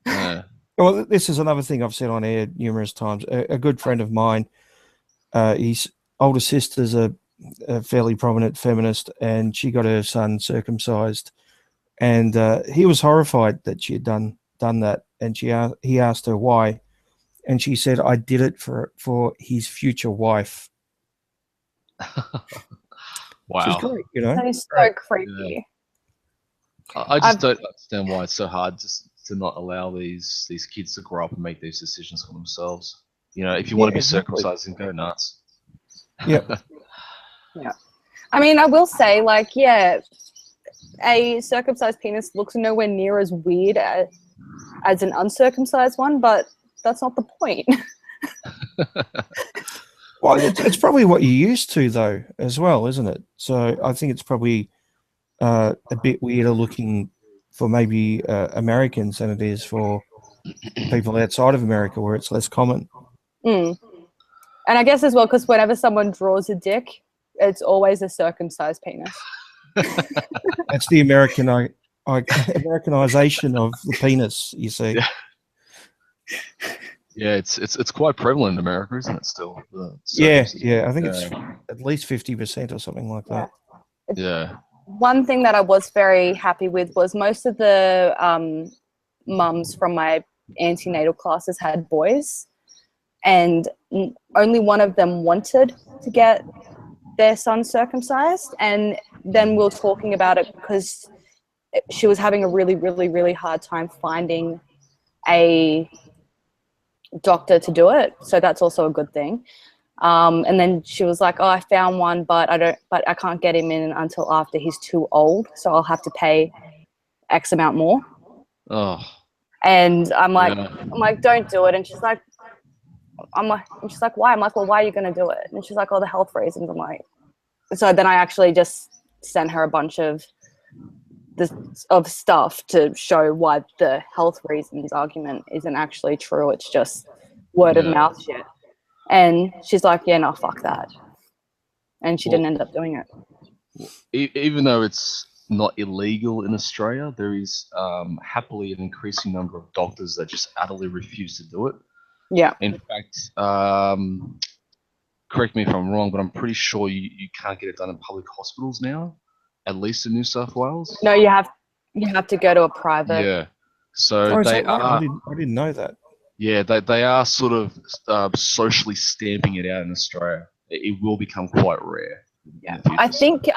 [SPEAKER 2] Yeah.
[SPEAKER 3] Well, this is another thing I've said on air numerous times. A good friend of mine, his older sister's a fairly prominent feminist, and she got her son circumcised, and he was horrified that she had done that, and he asked her why, and she said, "I did it for his future wife."
[SPEAKER 2] Wow,
[SPEAKER 3] which is great, you know.
[SPEAKER 1] That is so creepy.
[SPEAKER 2] Yeah. I just don't understand why it's so hard just to not allow these kids to grow up and make these decisions for themselves. You know, if you want to be circumcised, then go nuts.
[SPEAKER 3] Yep.
[SPEAKER 1] Yeah. I mean, I will say, like, yeah, a circumcised penis looks nowhere near as weird as an uncircumcised one, but that's not the point.
[SPEAKER 3] Well, it's probably what you're used to, though, as well, isn't it? So I think it's probably a bit weirder looking for maybe Americans than it is for people outside of America, where it's less common.
[SPEAKER 1] And I guess as well, because whenever someone draws a dick, it's always a circumcised penis.
[SPEAKER 3] That's the Americanization of the penis, you see.
[SPEAKER 2] Yeah, it's quite prevalent in America, isn't it? Still.
[SPEAKER 3] Yeah. I think it's at least 50% or something like that.
[SPEAKER 2] Yeah.
[SPEAKER 1] One thing that I was very happy with was most of the mums from my antenatal classes had boys, and only one of them wanted to get their son circumcised. And then we were talking about it because she was having a really, really, really hard time finding a doctor to do it. So that's also a good thing. And then she was like, "Oh, I found one, but I can't get him in until after he's too old. So I'll have to pay X amount more."
[SPEAKER 2] Oh.
[SPEAKER 1] And I'm like, "Don't do it." And she's like, "Why?" I'm like, "Well, why are you going to do it?" And she's like, "Oh, the health reasons." I'm like, so then I actually just sent her a bunch of stuff to show why the health reasons argument isn't actually true. It's just word of mouth shit. And she's like, "Yeah, no, fuck that." And she didn't end up doing it.
[SPEAKER 2] Even though it's not illegal in Australia. There is happily an increasing number of doctors that just utterly refuse to do it.
[SPEAKER 1] Yeah.
[SPEAKER 2] In fact, correct me if I'm wrong, but I'm pretty sure you can't get it done in public hospitals now, at least in New South Wales.
[SPEAKER 1] No, you have to go to a private.
[SPEAKER 2] Yeah. So
[SPEAKER 3] Oh, is
[SPEAKER 2] they
[SPEAKER 3] that right?
[SPEAKER 2] are.
[SPEAKER 3] I didn't know that.
[SPEAKER 2] Yeah, they are sort of socially stamping it out in Australia. It will become quite rare.
[SPEAKER 1] Yeah. I think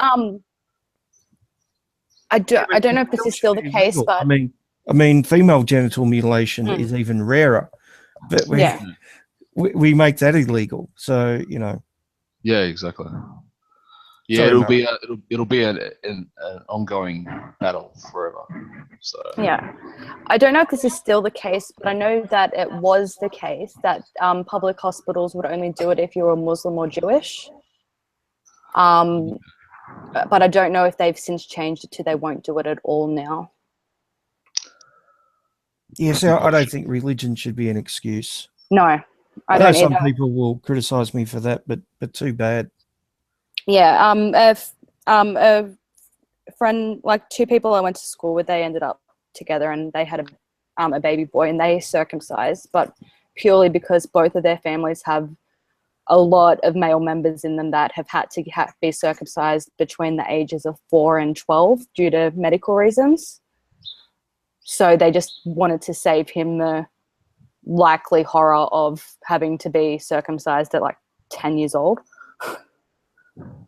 [SPEAKER 1] I don't know if this is still the case, but
[SPEAKER 3] I mean, female genital mutilation is even rarer, but we make that illegal. So
[SPEAKER 2] Yeah, exactly. Yeah,
[SPEAKER 3] Sorry,
[SPEAKER 2] it'll be an ongoing battle forever. So
[SPEAKER 1] yeah, I don't know if this is still the case, but I know that it was the case that public hospitals would only do it if you were Muslim or Jewish. But I don't know if they've since changed it to they won't do it at all now.
[SPEAKER 3] Yeah, so I don't think religion should be an excuse.
[SPEAKER 1] No, I
[SPEAKER 3] know
[SPEAKER 1] don't
[SPEAKER 3] some
[SPEAKER 1] either.
[SPEAKER 3] people will criticize me for that, but too bad.
[SPEAKER 1] Yeah, a friend, like 2 people I went to school with, they ended up together and they had a baby boy and they circumcised, but purely because both of their families have a lot of male members in them that have had to be circumcised between the ages of 4 and 12 due to medical reasons. So they just wanted to save him the likely horror of having to be circumcised at like 10 years old.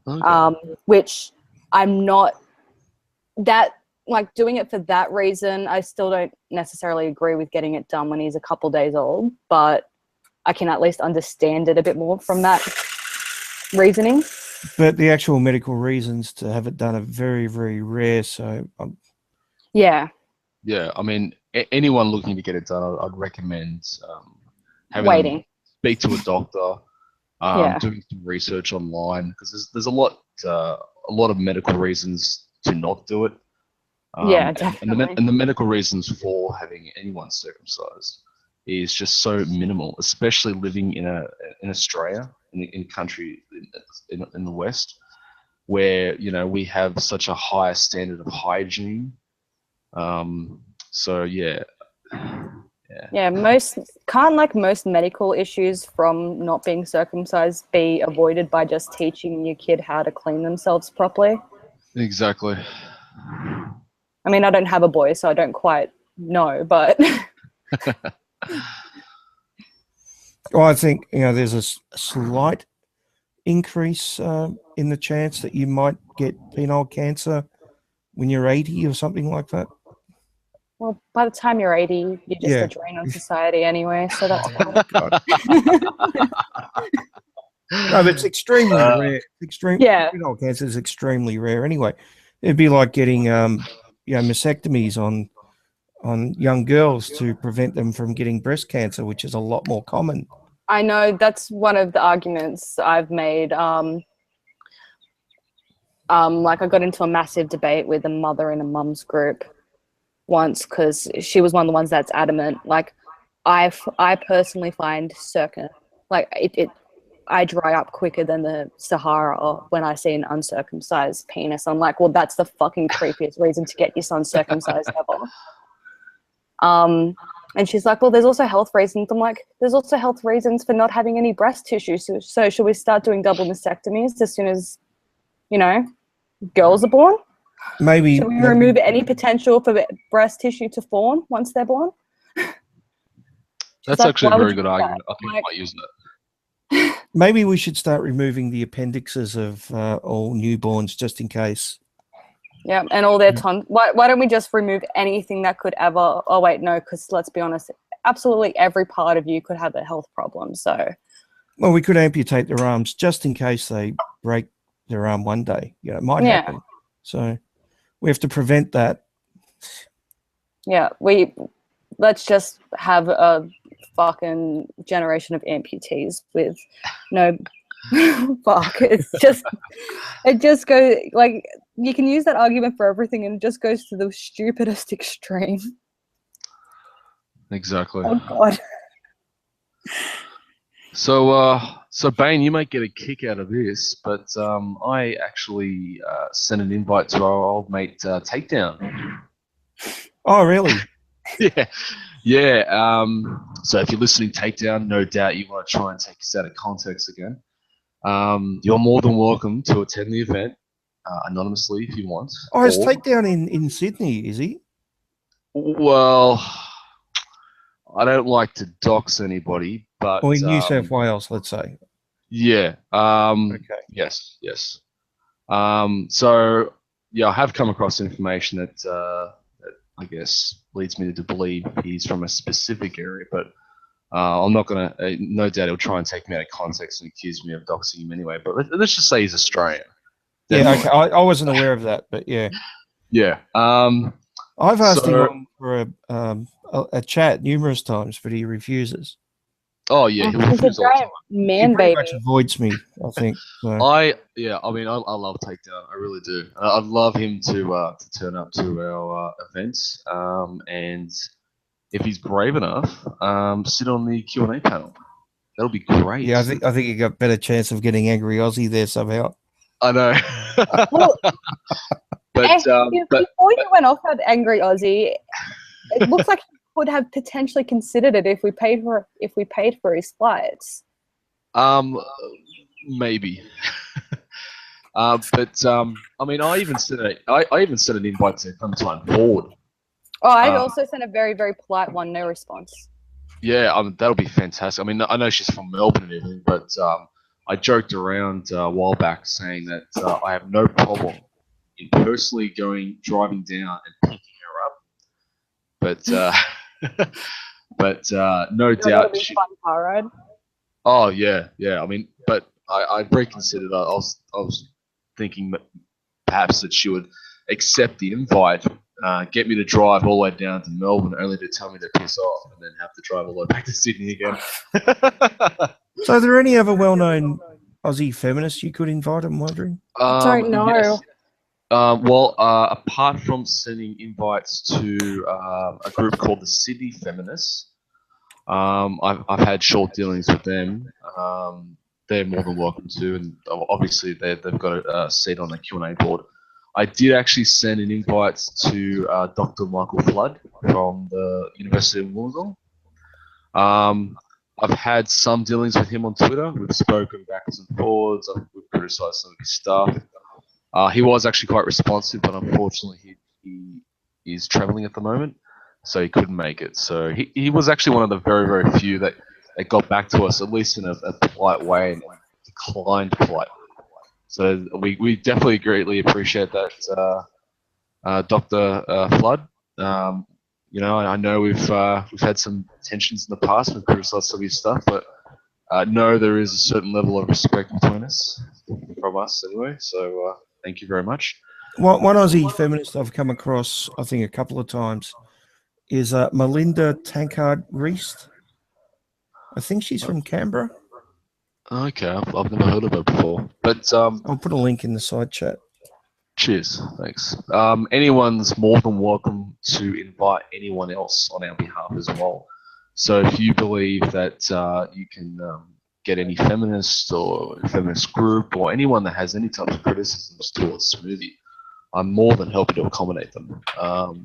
[SPEAKER 2] okay.
[SPEAKER 1] Which I'm not that like doing it for that reason. I still don't necessarily agree with getting it done when he's a couple days old, but I can at least understand it a bit more from that reasoning.
[SPEAKER 3] But the actual medical reasons to have it done are very, very rare. So
[SPEAKER 1] yeah,
[SPEAKER 2] I mean, anyone looking to get it done, I'd recommend having
[SPEAKER 1] waiting.
[SPEAKER 2] them speak to a doctor, doing some research online, because there's a lot of medical reasons to not do it.
[SPEAKER 1] Yeah, definitely.
[SPEAKER 2] And the medical reasons for having anyone circumcised is just so minimal, especially living in Australia, in a country in the West, where we have such a high standard of hygiene. So yeah. Most medical issues from not being circumcised be avoided by just teaching your kid how to clean themselves properly. Exactly.
[SPEAKER 1] I mean, I don't have a boy, so I don't quite know, but
[SPEAKER 3] well, I think there's a slight increase in the chance that you might get penile cancer when you're 80 or something like that.
[SPEAKER 1] Well, by the time you're 80, you're just a drain on society anyway, so that's fine.
[SPEAKER 3] No, but it's extremely rare. Penile cancer is extremely rare anyway. It'd be like getting mastectomies on young girls to prevent them from getting breast cancer, which is a lot more common.
[SPEAKER 1] I know that's one of the arguments I've made. Like I got into a massive debate with a mother in a mum's group once because she was one of the ones that's adamant. Like I personally find I dry up quicker than the Sahara when I see an uncircumcised penis. I'm like, well, that's the fucking creepiest reason to get your son circumcised ever. And she's like, well, there's also health reasons. I'm like, there's also health reasons for not having any breast tissue. So should we start doing double mastectomies as soon as, girls are born?
[SPEAKER 3] Maybe.
[SPEAKER 1] Should we remove any potential for breast tissue to form once they're born?
[SPEAKER 2] That's actually a very good argument. I think I might use that.
[SPEAKER 3] Maybe we should start removing the appendixes of all newborns just in case.
[SPEAKER 1] Yeah, and all their tons. Why don't we just remove anything that could ever? Oh wait, no, because let's be honest, absolutely every part of you could have a health problem. So,
[SPEAKER 3] well, we could amputate their arms just in case they break their arm one day. It might happen. So we have to prevent that. Yeah,
[SPEAKER 1] let's just have a fucking generation of amputees with no. Fuck, it just goes like you can use that argument for everything and it just goes to the stupidest extreme.
[SPEAKER 2] Exactly.
[SPEAKER 1] Oh god.
[SPEAKER 2] So So, Bane, you might get a kick out of this, but I actually sent an invite to our old mate Takedown.
[SPEAKER 3] Oh, really?
[SPEAKER 2] Yeah, yeah. So if you're listening, Takedown, no doubt you want to try and take us out of context again. You're more than welcome to attend the event anonymously if you want.
[SPEAKER 3] Oh, is Takedown in Sydney, is he?
[SPEAKER 2] Well, I don't like to dox anybody, but
[SPEAKER 3] Or in New South Wales, let's say.
[SPEAKER 2] yeah.
[SPEAKER 3] Okay.
[SPEAKER 2] Yes, yes. So yeah, I have come across information that I guess leads me to believe he's from a specific area, but I'm not gonna. No doubt he'll try and take me out of context and accuse me of doxing him anyway. But let's just say he's Australian.
[SPEAKER 3] Definitely. Yeah, okay. I wasn't aware of that, but yeah.
[SPEAKER 2] Yeah.
[SPEAKER 3] I've asked him on for a chat numerous times, but he refuses.
[SPEAKER 2] Oh yeah, he'll refuse all the time.
[SPEAKER 1] Man,
[SPEAKER 3] he pretty much avoids me, I think. So.
[SPEAKER 2] I mean, I love Takedown. I really do. I'd love him to turn up to our events. And if he's brave enough, sit on the Q&A panel. That'll be great.
[SPEAKER 3] Yeah, I think you got a better chance of getting Angry Aussie there somehow.
[SPEAKER 2] I know.
[SPEAKER 1] Well,
[SPEAKER 2] but
[SPEAKER 1] before you went off that Angry Aussie, it looks like he would have potentially considered it if we paid for his flights.
[SPEAKER 2] Maybe. But I mean, I even sent an invite to come to my board.
[SPEAKER 1] Oh, I also sent a very, very polite one, no response.
[SPEAKER 2] Yeah, that'll be fantastic. I mean, I know she's from Melbourne and everything, but I joked around a while back saying that I have no problem in personally driving down and picking her up. But no doubt.
[SPEAKER 1] Be fun car ride.
[SPEAKER 2] Oh yeah. I mean, but I reconsidered. I was thinking that perhaps that she would accept the invite, get me to drive all the way down to Melbourne, only to tell me to piss off, and then have to drive all the way back to Sydney again.
[SPEAKER 3] So, are there any other well-known Aussie feminists you could invite? I'm wondering.
[SPEAKER 1] I don't know.
[SPEAKER 2] Yes. Well, apart from sending invites to a group called the Sydney Feminists, I've had short dealings with them. They're more than welcome to, and obviously they've got a seat on the Q&A board. I did actually send an invite to Dr. Michael Flood from the University of Wollongong. I've had some dealings with him on Twitter. We've spoken backwards and forwards. We've criticised some of his stuff. He was actually quite responsive, but unfortunately he is travelling at the moment, so he couldn't make it. So he was actually one of the very, very few that got back to us, at least in a polite way, and declined politely. So we definitely greatly appreciate that, Dr. Flood. I know we've had some tensions in the past. We've criticised some of his stuff, but no, there is a certain level of respect between us, from us anyway. So thank you very much.
[SPEAKER 3] One Aussie feminist I've come across, I think, a couple of times is Melinda Tankard-Reist. I think she's from Canberra.
[SPEAKER 2] Okay, I've never heard of her before, but
[SPEAKER 3] I'll put a link in the side chat.
[SPEAKER 2] Cheers, thanks. Anyone's more than welcome to invite anyone else on our behalf as well. So if you believe that you can get any feminist or feminist group or anyone that has any type of criticisms towards Smoothie, I'm more than happy to accommodate them.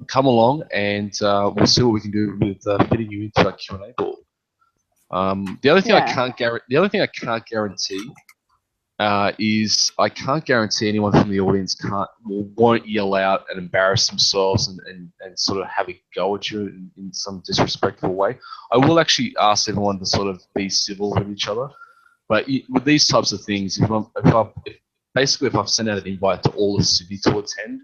[SPEAKER 2] Come along and we'll see what we can do with fitting you into our Q&A board. The other thing I can't guarantee is I can't guarantee anyone from the audience won't yell out and embarrass themselves and sort of have a go at you in some disrespectful way. I will actually ask everyone to sort of be civil with each other. But with these types of things, if I've sent out an invite to all of Sydney to attend,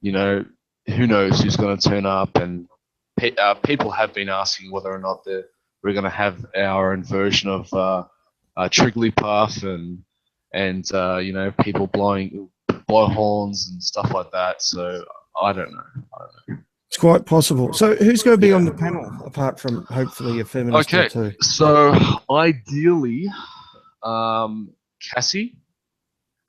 [SPEAKER 2] who knows who's going to turn up, and people have been asking whether or not we're going to have our own version of Trigglypuff and people blow horns and stuff like that. So I don't know.
[SPEAKER 3] It's quite possible. So who's going to be on the panel apart from hopefully a feminist or two?
[SPEAKER 2] So ideally, Cassie.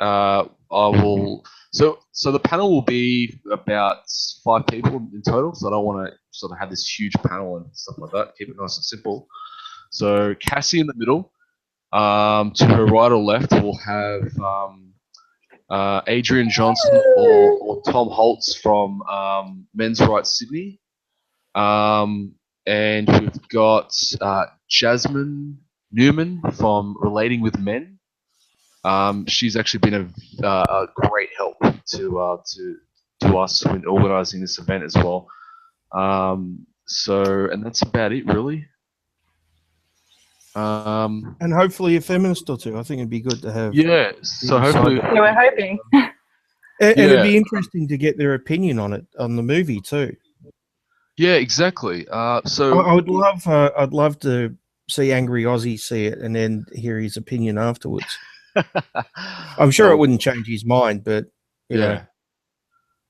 [SPEAKER 2] I will. So the panel will be about 5 people in total. So I don't want to sort of have this huge panel and stuff like that. Keep it nice and simple. So Cassie in the middle. To her right or left, we'll have Adrian Johnson or Tom Holtz from Men's Rights Sydney. And we've got Jasmine Newman from Relating with Men. She's actually been a great help to us when organising this event as well. And that's about it, really.
[SPEAKER 3] And hopefully a feminist or two. I think it'd be good to have.
[SPEAKER 2] Yeah, so hopefully.
[SPEAKER 1] Yeah, we're hoping.
[SPEAKER 3] And it'd be interesting to get their opinion on it, on the movie too.
[SPEAKER 2] Yeah, exactly. So
[SPEAKER 3] I would love, I'd love to see Angry Aussie see it and then hear his opinion afterwards. I'm sure it wouldn't change his mind, but you know.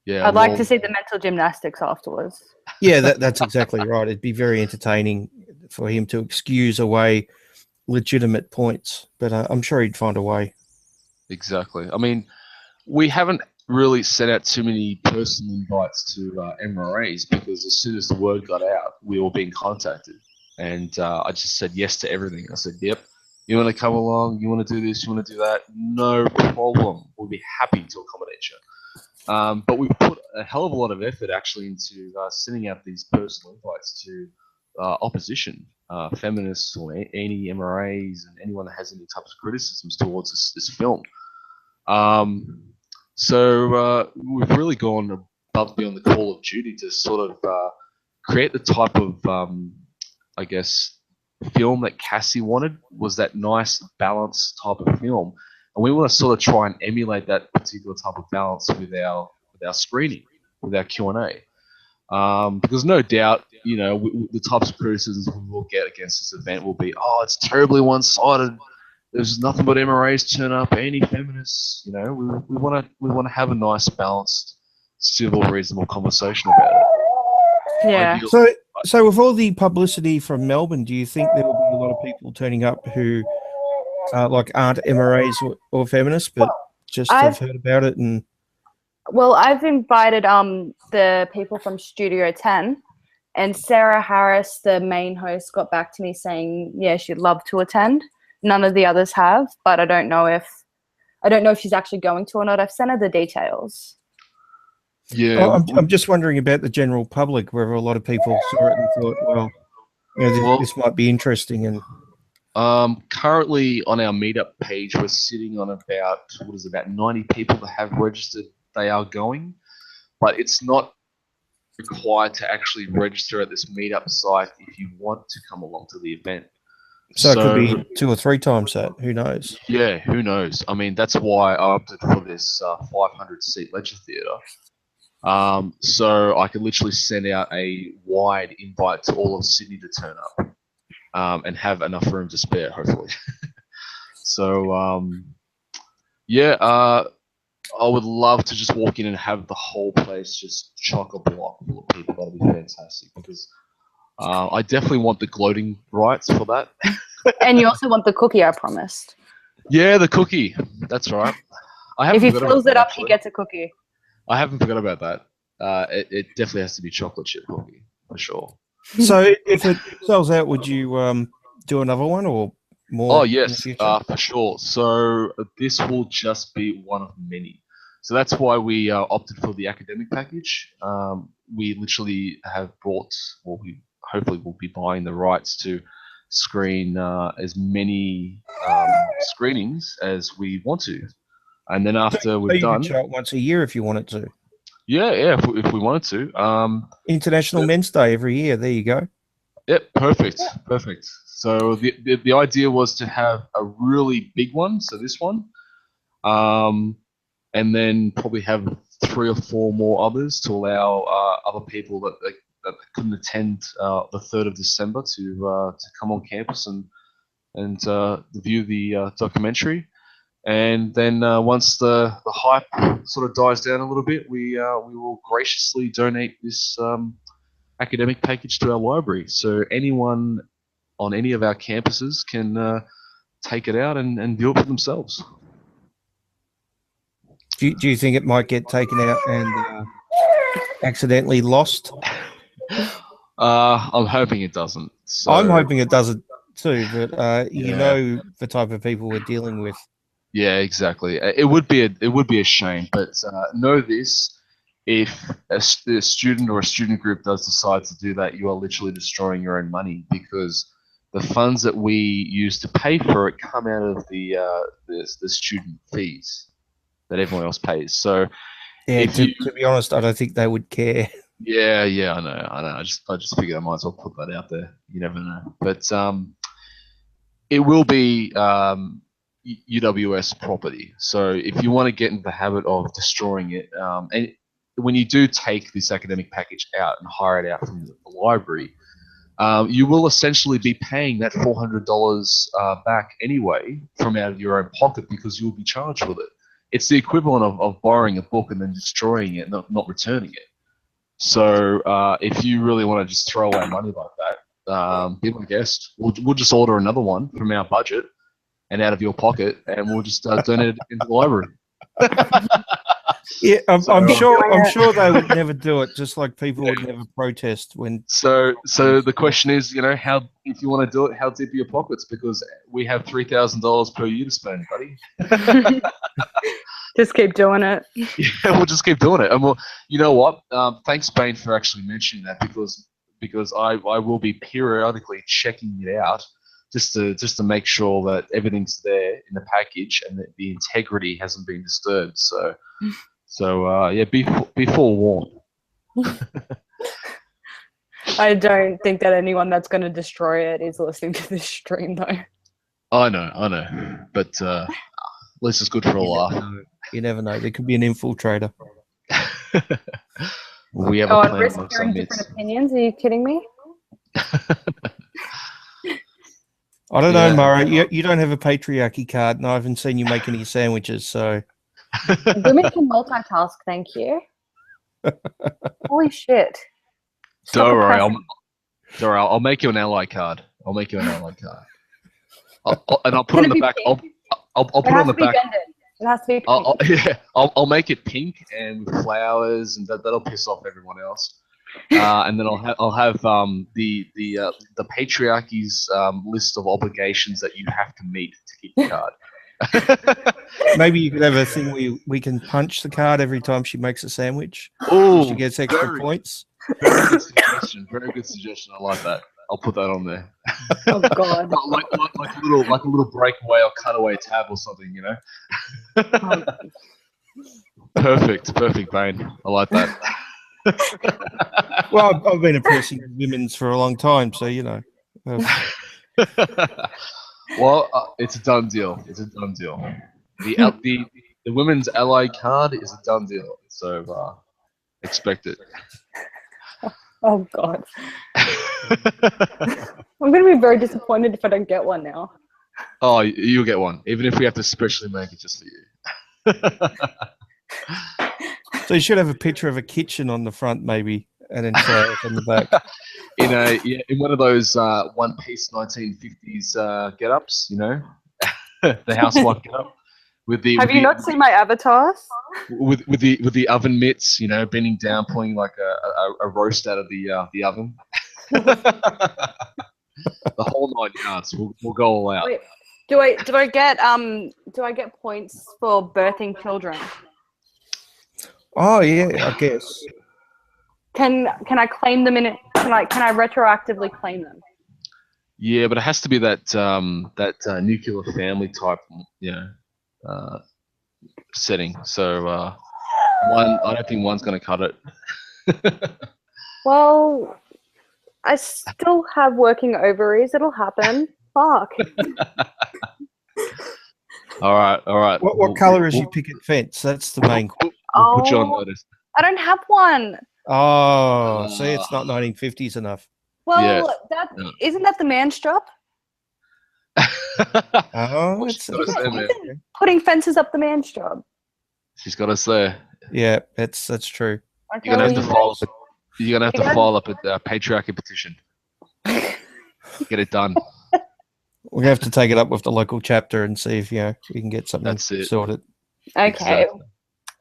[SPEAKER 2] Yeah,
[SPEAKER 1] I'd like to see the mental gymnastics afterwards.
[SPEAKER 3] Yeah, that's exactly right. It'd be very entertaining for him to excuse away legitimate points, but I'm sure he'd find a way.
[SPEAKER 2] Exactly. I mean, we haven't really sent out too many personal invites to MRAs because as soon as the word got out, we were being contacted. And I just said yes to everything. I said, yep, you want to come along? You want to do this? You want to do that? No problem. We'll be happy to accommodate you. But we've put a hell of a lot of effort actually into sending out these personal invites to opposition, feminists or any MRAs and anyone that has any types of criticisms towards this film. So we've really gone above and beyond the call of duty to sort of create the type of, I guess, film that Cassie wanted, was that nice, balanced type of film. And we want to sort of try and emulate that particular type of balance with our screening, with our Q&A. Because no doubt, you know, the types of criticisms we will get against this event will be, oh, it's terribly one-sided. There's nothing but MRAs turn up, any feminists. You know, we want to have a nice, balanced, civil, reasonable conversation about it.
[SPEAKER 1] Yeah.
[SPEAKER 3] So with all the publicity from Melbourne, do you think there will be a lot of people turning up who like aren't MRAs or feminists, but just have heard about it? And
[SPEAKER 1] well, I've invited the people from Studio 10, and Sarah Harris, the main host, got back to me saying, yeah, she'd love to attend. None of the others have, but I don't know if she's actually going to or not. I've sent her the details.
[SPEAKER 2] Yeah,
[SPEAKER 3] I'm just wondering about the general public, where a lot of people saw it and thought, well, you know, this might be interesting. And
[SPEAKER 2] currently on our meetup page, we're sitting on about 90 people that have registered they are going, but it's not required to actually register at this meetup site if you want to come along to the event.
[SPEAKER 3] So it could be 2 or 3 times that. Who knows?
[SPEAKER 2] Yeah, who knows? I mean, that's why I opted for this 500-seat lecture theatre. So I could literally send out a wide invite to all of Sydney to turn up and have enough room to spare, hopefully. So, yeah, I would love to just walk in and have the whole place just chock-a-block full of people. That'd be fantastic because I definitely want the gloating rights for that.
[SPEAKER 1] And you also want the cookie, I promised.
[SPEAKER 2] Yeah, the cookie. That's right.
[SPEAKER 1] If he fills it up, he gets a cookie.
[SPEAKER 2] I haven't forgot about that. It definitely has to be chocolate chip cookie for sure.
[SPEAKER 3] So if it sells out, would you do another one or more?
[SPEAKER 2] Oh yes, for sure. So this will just be one of many. So that's why we opted for the academic package. We literally have brought, or we hopefully will be buying the rights to screen as many screenings as we want to. And then after we've done,
[SPEAKER 3] you could show it once a year if you wanted to.
[SPEAKER 2] Yeah, if we wanted to.
[SPEAKER 3] International Men's Day every year. There you go.
[SPEAKER 2] Yep, perfect. So the idea was to have a really big one, so this one, and then probably have 3 or 4 more others to allow other people that couldn't attend the 3rd of December to come on campus and view the documentary. And then once the hype sort of dies down a little bit, we will graciously donate this academic package to our library. So anyone on any of our campuses can take it out and view it for themselves.
[SPEAKER 3] Do you think it might get taken out and accidentally lost?
[SPEAKER 2] I'm hoping it doesn't. So.
[SPEAKER 3] I'm hoping it doesn't too, but you
[SPEAKER 2] Yeah.
[SPEAKER 3] know the type of people we're dealing with.
[SPEAKER 2] Yeah, exactly. It would be a shame, but know this: if a student or a student group does decide to do that, you are literally destroying your own money, because the funds that we use to pay for it come out of the student fees that everyone else pays. So
[SPEAKER 3] Yeah,
[SPEAKER 2] if you,
[SPEAKER 3] to be honest, I don't think they would care.
[SPEAKER 2] yeah, I know. I just figured I might as well put that out there. You never know, but it will be UWS property. So if you want to get into the habit of destroying it, and when you do take this academic package out and hire it out from the library, you will essentially be paying that $400 back anyway from out of your own pocket, because you will be charged with it. It's the equivalent of borrowing a book and then destroying it, not returning it. So if you really want to just throw away money like that, be my guest. We'll just order another one from our budget and out of your pocket, and we'll just donate it into the library.
[SPEAKER 3] Yeah, I'm
[SPEAKER 2] So,
[SPEAKER 3] sure they would never do it. Just like people would never protest when.
[SPEAKER 2] So the question is, how, if you want to do it, how deep are your pockets? Because we have $3,000 per year to spend, buddy.
[SPEAKER 1] Just keep doing it.
[SPEAKER 2] Yeah, we'll just keep doing it. And well, you know what? Thanks, Bane, for actually mentioning that, because I will be periodically checking it out just to make sure that everything's there in the package and that the integrity hasn't been disturbed. So yeah, be forewarned.
[SPEAKER 1] I don't think that anyone that's going to destroy it is listening to this stream, though.
[SPEAKER 2] I know, but at least it's good for a laugh.
[SPEAKER 3] You never know. There could be an infiltrator.
[SPEAKER 2] We have
[SPEAKER 1] Oh,
[SPEAKER 2] a
[SPEAKER 1] and
[SPEAKER 2] plan
[SPEAKER 1] risk
[SPEAKER 2] amongst
[SPEAKER 1] hearing
[SPEAKER 2] our
[SPEAKER 1] different
[SPEAKER 2] midst.
[SPEAKER 1] opinions? Are you kidding me?
[SPEAKER 3] I don't
[SPEAKER 2] Yeah.
[SPEAKER 3] know, Murray. You don't have a patriarchy card, and I haven't seen you make any sandwiches. So
[SPEAKER 1] Women can multitask, thank you. Holy shit. Stop
[SPEAKER 2] Don't worry,
[SPEAKER 1] oppressing.
[SPEAKER 2] I'll make you an ally card. I'll make you an ally card. I'll put
[SPEAKER 1] Can
[SPEAKER 2] it on
[SPEAKER 1] it
[SPEAKER 2] the
[SPEAKER 1] be
[SPEAKER 2] back.
[SPEAKER 1] pink?
[SPEAKER 2] I'll put
[SPEAKER 1] It
[SPEAKER 2] it
[SPEAKER 1] has
[SPEAKER 2] on the
[SPEAKER 1] to be
[SPEAKER 2] back.
[SPEAKER 1] bended. It has to be pink.
[SPEAKER 2] I'll make it pink and with flowers, and that'll piss off everyone else. And then I'll have the patriarchy's list of obligations that you have to meet to keep the card.
[SPEAKER 3] maybe you could have a thing where we can punch the card every time she makes a sandwich.
[SPEAKER 2] Oh,
[SPEAKER 3] She gets extra points.
[SPEAKER 2] Very good suggestion. Very good suggestion. I like that. I'll put that on there.
[SPEAKER 1] Oh, God.
[SPEAKER 2] like a little breakaway or cutaway tab or something,
[SPEAKER 1] Oh,
[SPEAKER 2] Perfect, Bane. I like that.
[SPEAKER 3] Well, I've been oppressing women's for a long time, so
[SPEAKER 2] Well, it's a done deal. The women's ally card is a done deal. So expect it.
[SPEAKER 1] oh, God. I'm going to be very disappointed if I don't get one now.
[SPEAKER 2] Oh, you'll get one, even if we have to specially make it just for you.
[SPEAKER 3] So you should have a picture of a kitchen on the front, maybe, and then flowers on the back.
[SPEAKER 2] In one of those one-piece 1950s get-ups, the housewife get-up.
[SPEAKER 1] Have you not seen my avatars?
[SPEAKER 2] With the oven mitts, bending down, pulling like a roast out of the oven. The whole 9 yards. We'll go all out.
[SPEAKER 1] Wait, do I get points for birthing children?
[SPEAKER 3] Oh yeah, I guess.
[SPEAKER 1] Can I claim them in it? Can I retroactively claim them?
[SPEAKER 2] Yeah, but it has to be that nuclear family type, setting. So I don't think one's going to cut it.
[SPEAKER 1] Well, I still have working ovaries. It'll happen. Fuck.
[SPEAKER 2] All right.
[SPEAKER 3] What color is your picket fence? That's the main question.
[SPEAKER 2] We'll put you on notice.
[SPEAKER 1] I don't have one.
[SPEAKER 3] Oh, see, it's not 1950s enough.
[SPEAKER 1] Well, isn't that the man's job?
[SPEAKER 3] Oh,
[SPEAKER 1] Putting fences up the man's job.
[SPEAKER 2] She's got us there.
[SPEAKER 3] Yeah, that's true.
[SPEAKER 1] Okay,
[SPEAKER 2] You're gonna have to file up a patriarchy petition. Get it done.
[SPEAKER 3] We're gonna have to take it up with the local chapter and see if we can get something sorted.
[SPEAKER 1] Okay. Exactly.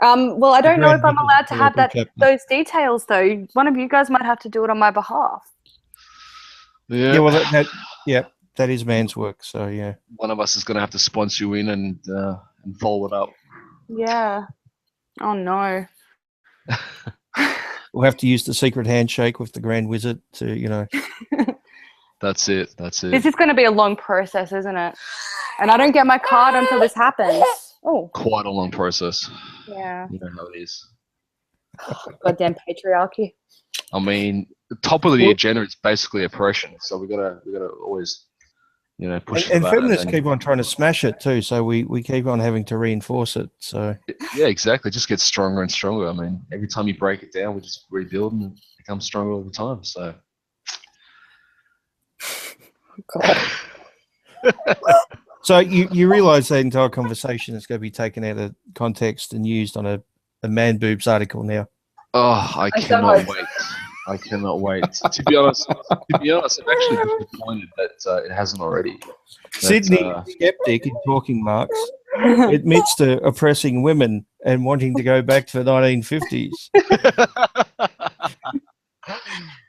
[SPEAKER 1] Well, I don't know if I'm allowed to have those details though. One of you guys might have to do it on my behalf.
[SPEAKER 2] Yeah.
[SPEAKER 3] Yeah. Well, that is man's work. So yeah,
[SPEAKER 2] one of us is going to have to sponsor you in and follow it up.
[SPEAKER 1] Yeah. Oh no.
[SPEAKER 3] we'll have to use the secret handshake with the Grand Wizard to, you know.
[SPEAKER 2] That's it. That's
[SPEAKER 1] This
[SPEAKER 2] it.
[SPEAKER 1] is going to be a long process, isn't it? And I don't get my card until this happens. Oh.
[SPEAKER 2] Quite a long process.
[SPEAKER 1] Yeah.
[SPEAKER 2] You know how it is.
[SPEAKER 1] Goddamn patriarchy.
[SPEAKER 2] I mean, the top of the agenda is basically oppression. So we gotta always, you know, push
[SPEAKER 3] And
[SPEAKER 2] for that.
[SPEAKER 3] feminists keep on trying to smash it too. So we keep on having to reinforce it. So
[SPEAKER 2] yeah, exactly. It just gets stronger and stronger. I mean, every time you break it down, we just rebuild and it becomes stronger all the time. So.
[SPEAKER 1] God.
[SPEAKER 3] So you realise that entire conversation is going to be taken out of context and used on a man boobs article now.
[SPEAKER 2] Oh, I cannot wait. I cannot wait. To be honest, I'm actually disappointed that it hasn't already.
[SPEAKER 3] Sydney Skeptic, in Talking Marks, admits to oppressing women and wanting to go back to the 1950s.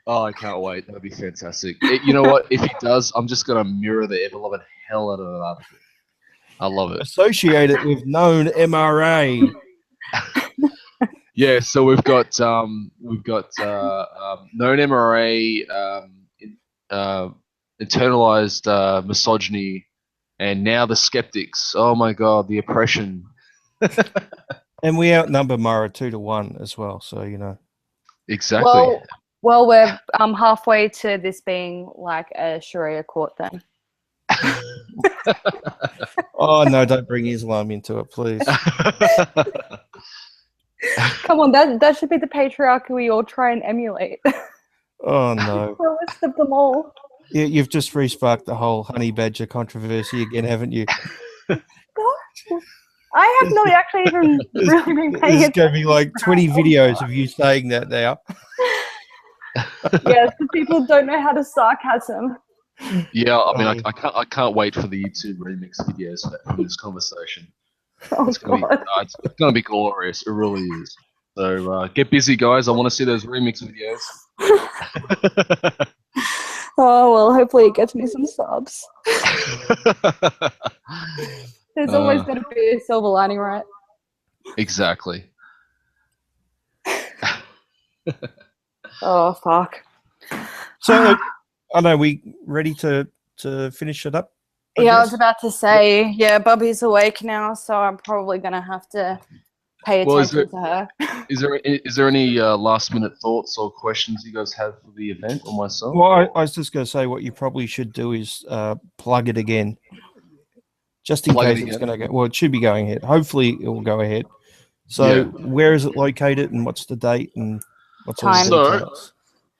[SPEAKER 2] Oh, I can't wait. That'd be fantastic. You know what? If he does, I'm just going to mirror the ever-loving hell out of that article. I love it.
[SPEAKER 3] Associate it with known MRA.
[SPEAKER 2] Yeah, so we've got known MRA, internalized misogyny, and now the skeptics. Oh my God, the oppression.
[SPEAKER 3] And we outnumber Mara 2-1 as well, so you know.
[SPEAKER 2] Exactly.
[SPEAKER 1] Well, we're halfway to this being like a Sharia court then.
[SPEAKER 3] Oh no, don't bring Islam into it, please.
[SPEAKER 1] Come on, that should be the patriarchy we all try and emulate.
[SPEAKER 3] Oh no.
[SPEAKER 1] The list of them all.
[SPEAKER 3] You've just re-sparked the whole honey badger controversy again, haven't you?
[SPEAKER 1] I have not actually even really been paying
[SPEAKER 3] There's going to be like 20 videos of you saying that now.
[SPEAKER 1] Yes, the people don't know how to sarcasm.
[SPEAKER 2] Yeah, I mean, I can't wait for the YouTube remix videos from this conversation.
[SPEAKER 1] Oh,
[SPEAKER 2] it's gonna be glorious. It really is. So get busy, guys. I want to see those remix videos.
[SPEAKER 1] Oh well, hopefully it gets me some subs. There's always going to be a silver lining, right?
[SPEAKER 2] Exactly.
[SPEAKER 1] Oh fuck.
[SPEAKER 3] So, I know we ready to finish it up.
[SPEAKER 1] I was about to say, yeah, Bubby's awake now, so I'm probably gonna have to pay attention to her.
[SPEAKER 2] Is there any last minute thoughts or questions you guys have for the event or myself?
[SPEAKER 3] Well, I was just going to say what you probably should do is plug it again, just in case it's going to go. Well, it should be going ahead. Hopefully, it will go ahead. So, where is it located, and what's the date, and what's all the details?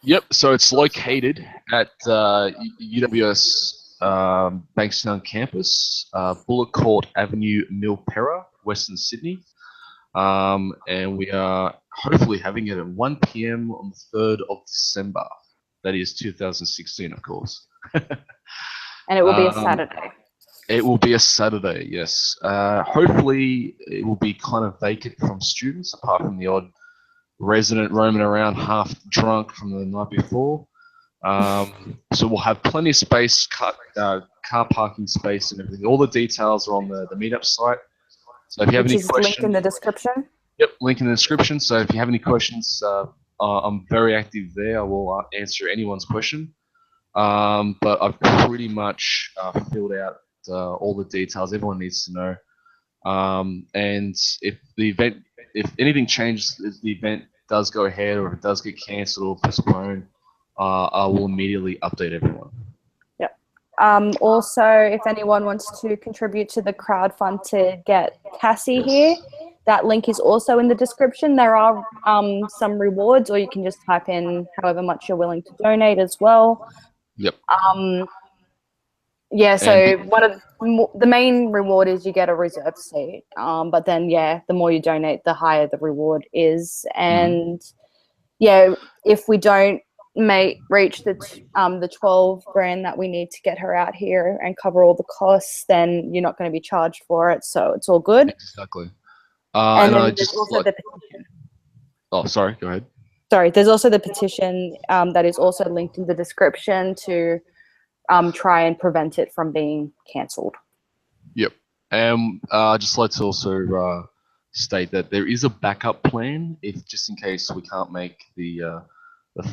[SPEAKER 2] Yep. So it's located at UWS Bankstown campus, Bullock Court Avenue, Milperra, Western Sydney. And we are hopefully having it at 1 p.m. on the 3rd of December. That is 2016, of course.
[SPEAKER 1] And it will be a Saturday.
[SPEAKER 2] It will be a Saturday, yes. Hopefully, it will be kind of vacant from students, apart from the odd resident roaming around half drunk from the night before. So we'll have plenty of space, car parking space and everything. All the details are on the meetup site. So if you have any questions,
[SPEAKER 1] link in the description.
[SPEAKER 2] Yep, link in the description. So if you have any questions, I'm very active there. I will answer anyone's question. But I've pretty much filled out all the details everyone needs to know. And if anything changes, if the event does go ahead or if it does get cancelled or postponed, I will immediately update everyone.
[SPEAKER 1] Yep. Also, if anyone wants to contribute to the crowdfund to get Cassie here, that link is also in the description. There are some rewards, or you can just type in however much you're willing to donate as well.
[SPEAKER 2] Yep.
[SPEAKER 1] Yeah, so one of the main reward is you get a reserved seat. But then, yeah, the more you donate, the higher the reward is. And yeah, if we don't reach the 12 grand that we need to get her out here and cover all the costs, then you're not going to be charged for it. So it's all good.
[SPEAKER 2] Exactly.
[SPEAKER 1] And then there's also the petition.
[SPEAKER 2] Oh, sorry. Go ahead.
[SPEAKER 1] Sorry, there's also the petition that is also linked in the description to try and prevent it from being cancelled.
[SPEAKER 2] Yep. I'd just like to also state that there is a backup plan if just in case we can't make the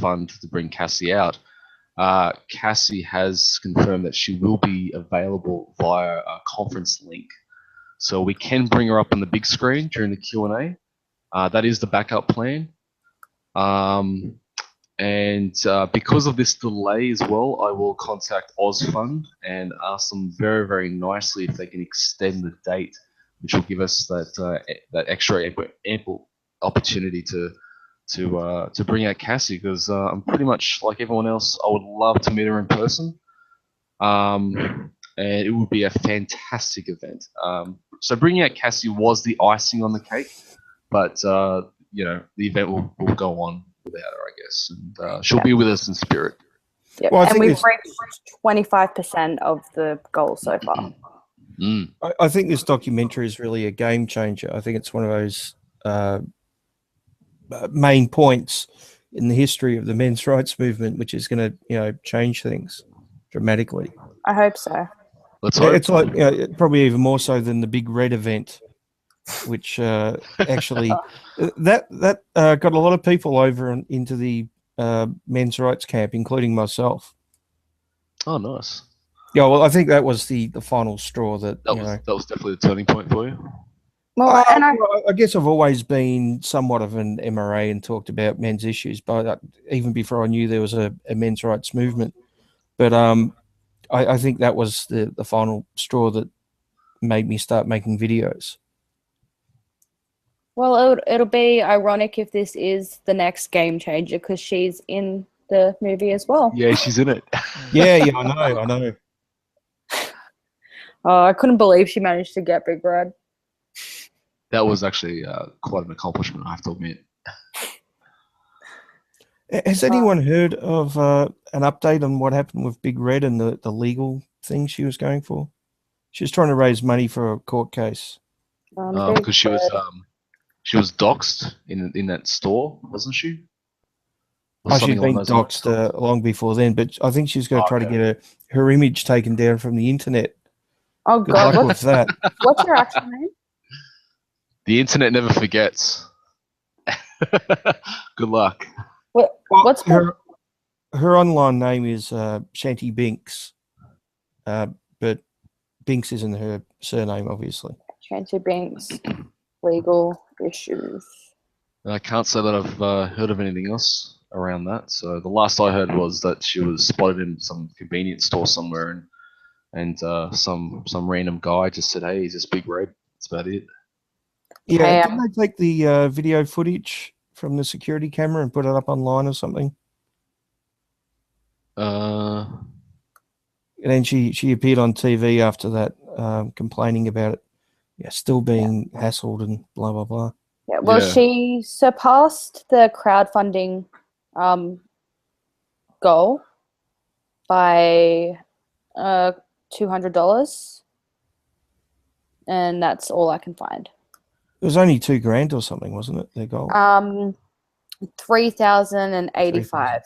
[SPEAKER 2] fund to bring Cassie out. Cassie has confirmed that she will be available via a conference link, so we can bring her up on the big screen during the Q&A. That is the backup plan. Because of this delay as well, I will contact OzFund and ask them very, very nicely if they can extend the date, which will give us that extra ample opportunity to bring out Cassie, because I'm pretty much like everyone else. I would love to meet her in person, and it would be a fantastic event. So bringing out Cassie was the icing on the cake, but you know, the event will go on without her, I guess, and she'll be with us in spirit.
[SPEAKER 1] Yep. Well, and we've reached 25% of the goal so far.
[SPEAKER 3] I think this documentary is really a game changer. I think it's one of those main points in the history of the men's rights movement, which is going to, you know, change things dramatically.
[SPEAKER 1] I hope so.
[SPEAKER 3] Let's hope. It's like, you know, probably even more so than the Big Red event, which actually that got a lot of people over into the men's rights camp, including myself.
[SPEAKER 2] Oh, nice.
[SPEAKER 3] Yeah, well, I think that was the final straw that
[SPEAKER 2] was definitely the turning point for you.
[SPEAKER 3] Well, and I guess I've always been somewhat of an MRA and talked about men's issues, but even before I knew there was a men's rights movement. But I think that was the final straw that made me start making videos.
[SPEAKER 1] Well, it'll be ironic if this is the next game changer, because she's in the movie as well.
[SPEAKER 2] Yeah, she's in it.
[SPEAKER 3] yeah, I know.
[SPEAKER 1] Oh, I couldn't believe she managed to get Big Red.
[SPEAKER 2] That was actually quite an accomplishment, I have to admit.
[SPEAKER 3] Has anyone heard of an update on what happened with Big Red and the legal thing she was going for? She was trying to raise money for a court case.
[SPEAKER 2] Because she was doxxed in that store, wasn't she?
[SPEAKER 3] She'd been doxxed long before then, but I think she's going to try to get her image taken down from the internet.
[SPEAKER 1] Oh, God.
[SPEAKER 3] What's that?
[SPEAKER 1] What's your actual name?
[SPEAKER 2] The internet never forgets. Good luck.
[SPEAKER 1] What's
[SPEAKER 3] her online name is Shanty Binks, but Binks isn't her surname, obviously.
[SPEAKER 1] Shanty Binks, legal issues.
[SPEAKER 2] I can't say that I've heard of anything else around that. So the last I heard was that she was spotted in some convenience store somewhere, and some random guy just said, "Hey, he's this Big Red." That's about it.
[SPEAKER 3] Yeah, didn't they take the video footage from the security camera and put it up online or something? And then she appeared on TV after that, complaining about it. Yeah, still being hassled and blah blah blah.
[SPEAKER 1] Yeah, well, she surpassed the crowdfunding goal by $200, and that's all I can find.
[SPEAKER 3] It was only $2,000 or something, wasn't it? Their goal.
[SPEAKER 1] 3,085.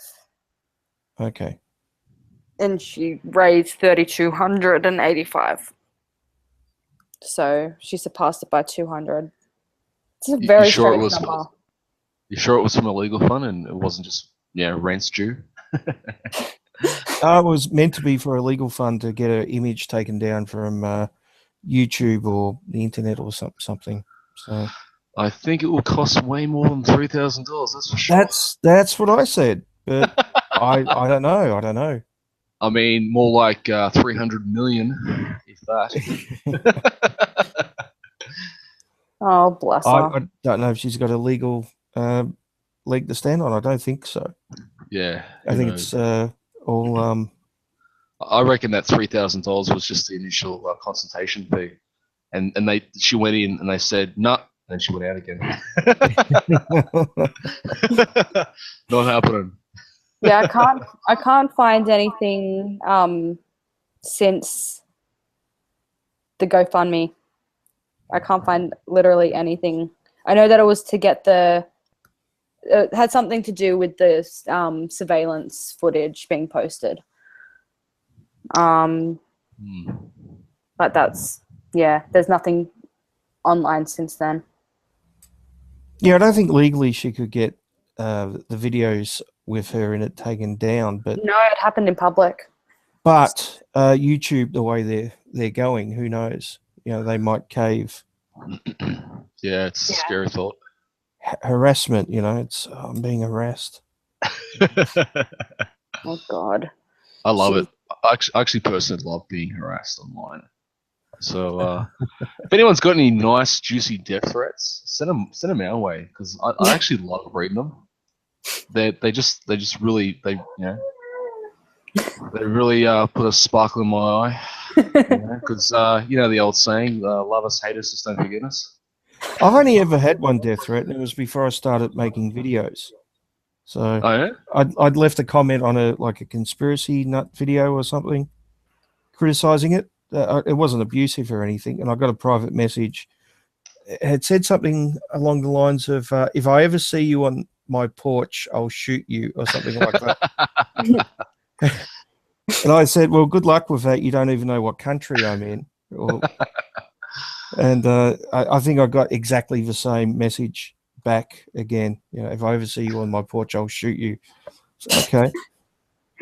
[SPEAKER 3] Okay.
[SPEAKER 1] And she raised 3,285. So she surpassed it by 200. It's a very strange number.
[SPEAKER 2] You sure it was from a legal fund and it wasn't just rents due?
[SPEAKER 3] It was meant to be for a legal fund to get her image taken down from YouTube or the internet or something. So
[SPEAKER 2] I think it will cost way more than $3,000. That's for sure.
[SPEAKER 3] That's what I said, but I don't know. I don't know.
[SPEAKER 2] I mean, more like 300 million, if that.
[SPEAKER 1] Oh, bless her.
[SPEAKER 3] I don't know if she's got a legal leg to stand on. I don't think so.
[SPEAKER 2] Yeah,
[SPEAKER 3] I think it's all.
[SPEAKER 2] I reckon that $3,000 was just the initial consultation fee, and she went in and they said no, and she went out again. Not happening.
[SPEAKER 1] Yeah, I can't find anything since the GoFundMe. I can't find literally anything. I know that it was to get it had something to do with the surveillance footage being posted. But that's, yeah, there's nothing online since then.
[SPEAKER 3] Yeah, I don't think legally she could get the videos with her in it taken down, but
[SPEAKER 1] No, it happened in public.
[SPEAKER 3] But YouTube, the way they're going, who knows? You know, they might cave.
[SPEAKER 2] Yeah, it's a scary thought.
[SPEAKER 3] Harassment, you know, it's I'm being harassed.
[SPEAKER 1] Oh God.
[SPEAKER 2] I love it. I actually personally love being harassed online. So if anyone's got any nice, juicy death threats, send them our way, because I actually love reading them. They just really they really put a sparkle in my eye, because you know the old saying, love us, hate us, just don't forget us.
[SPEAKER 3] I've only ever had one death threat, and it was before I started making videos. So
[SPEAKER 2] Oh yeah?
[SPEAKER 3] I'd left a comment on a conspiracy nut video or something, criticizing it. It wasn't abusive or anything, and I got a private message. It had said something along the lines of, "If I ever see you on my porch, I'll shoot you," or something like that. And I said, "Well, good luck with that. You don't even know what country I'm in." And I think I got exactly the same message back again. You know, if I ever see you on my porch, I'll shoot you. So, okay.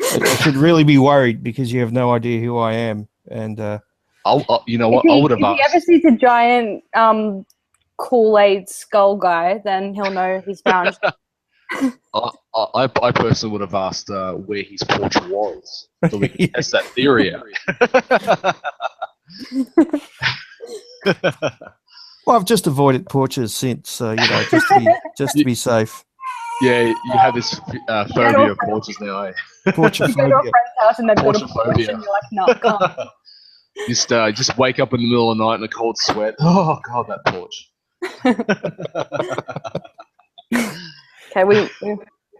[SPEAKER 3] I should really be worried because you have no idea who I am. And
[SPEAKER 2] you know what? I would have
[SPEAKER 1] asked. If he ever sees a giant Kool-Aid skull guy, then he'll know he's found.
[SPEAKER 2] I personally would have asked where his porch was, so we can test that theory out.
[SPEAKER 3] Well, I've just avoided porches since, so you know, just to be safe.
[SPEAKER 2] Yeah, you have this phobia of porches now, eh?
[SPEAKER 3] Porchophobia.
[SPEAKER 1] You go to a friend's house and they've got a porch, and you're like, no, can't.
[SPEAKER 2] Just wake up in the middle of the night in a cold sweat. Oh God, that porch.
[SPEAKER 1] Okay,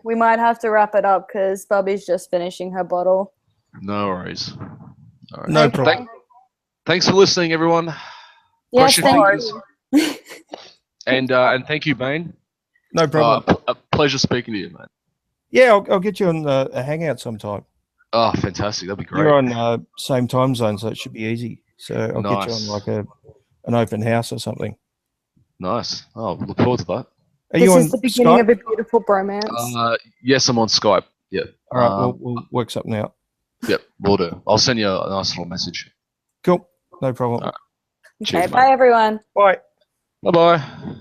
[SPEAKER 1] we might have to wrap it up because Bubby's just finishing her bottle.
[SPEAKER 2] No worries. All right.
[SPEAKER 3] No problem.
[SPEAKER 2] Thanks for listening, everyone.
[SPEAKER 1] Yes, thank you.
[SPEAKER 2] And thank you, Bane.
[SPEAKER 3] No problem.
[SPEAKER 2] A pleasure speaking to you, mate.
[SPEAKER 3] Yeah, I'll get you on a hangout sometime.
[SPEAKER 2] Oh, fantastic. That'd be great.
[SPEAKER 3] You're on same time zone, so it should be easy. So I'll get you on like an open house or something.
[SPEAKER 2] Nice. Oh, look forward to that.
[SPEAKER 1] This is the beginning of a beautiful bromance.
[SPEAKER 2] Yes, I'm on Skype. Yeah.
[SPEAKER 3] All right, we'll work something out.
[SPEAKER 2] Yep, will do. I'll send you a nice little message.
[SPEAKER 3] Cool. No problem.
[SPEAKER 2] All right.
[SPEAKER 1] Okay,
[SPEAKER 2] Cheers,
[SPEAKER 1] bye,
[SPEAKER 2] mate.
[SPEAKER 1] everyone.
[SPEAKER 3] Bye.
[SPEAKER 2] Bye-bye.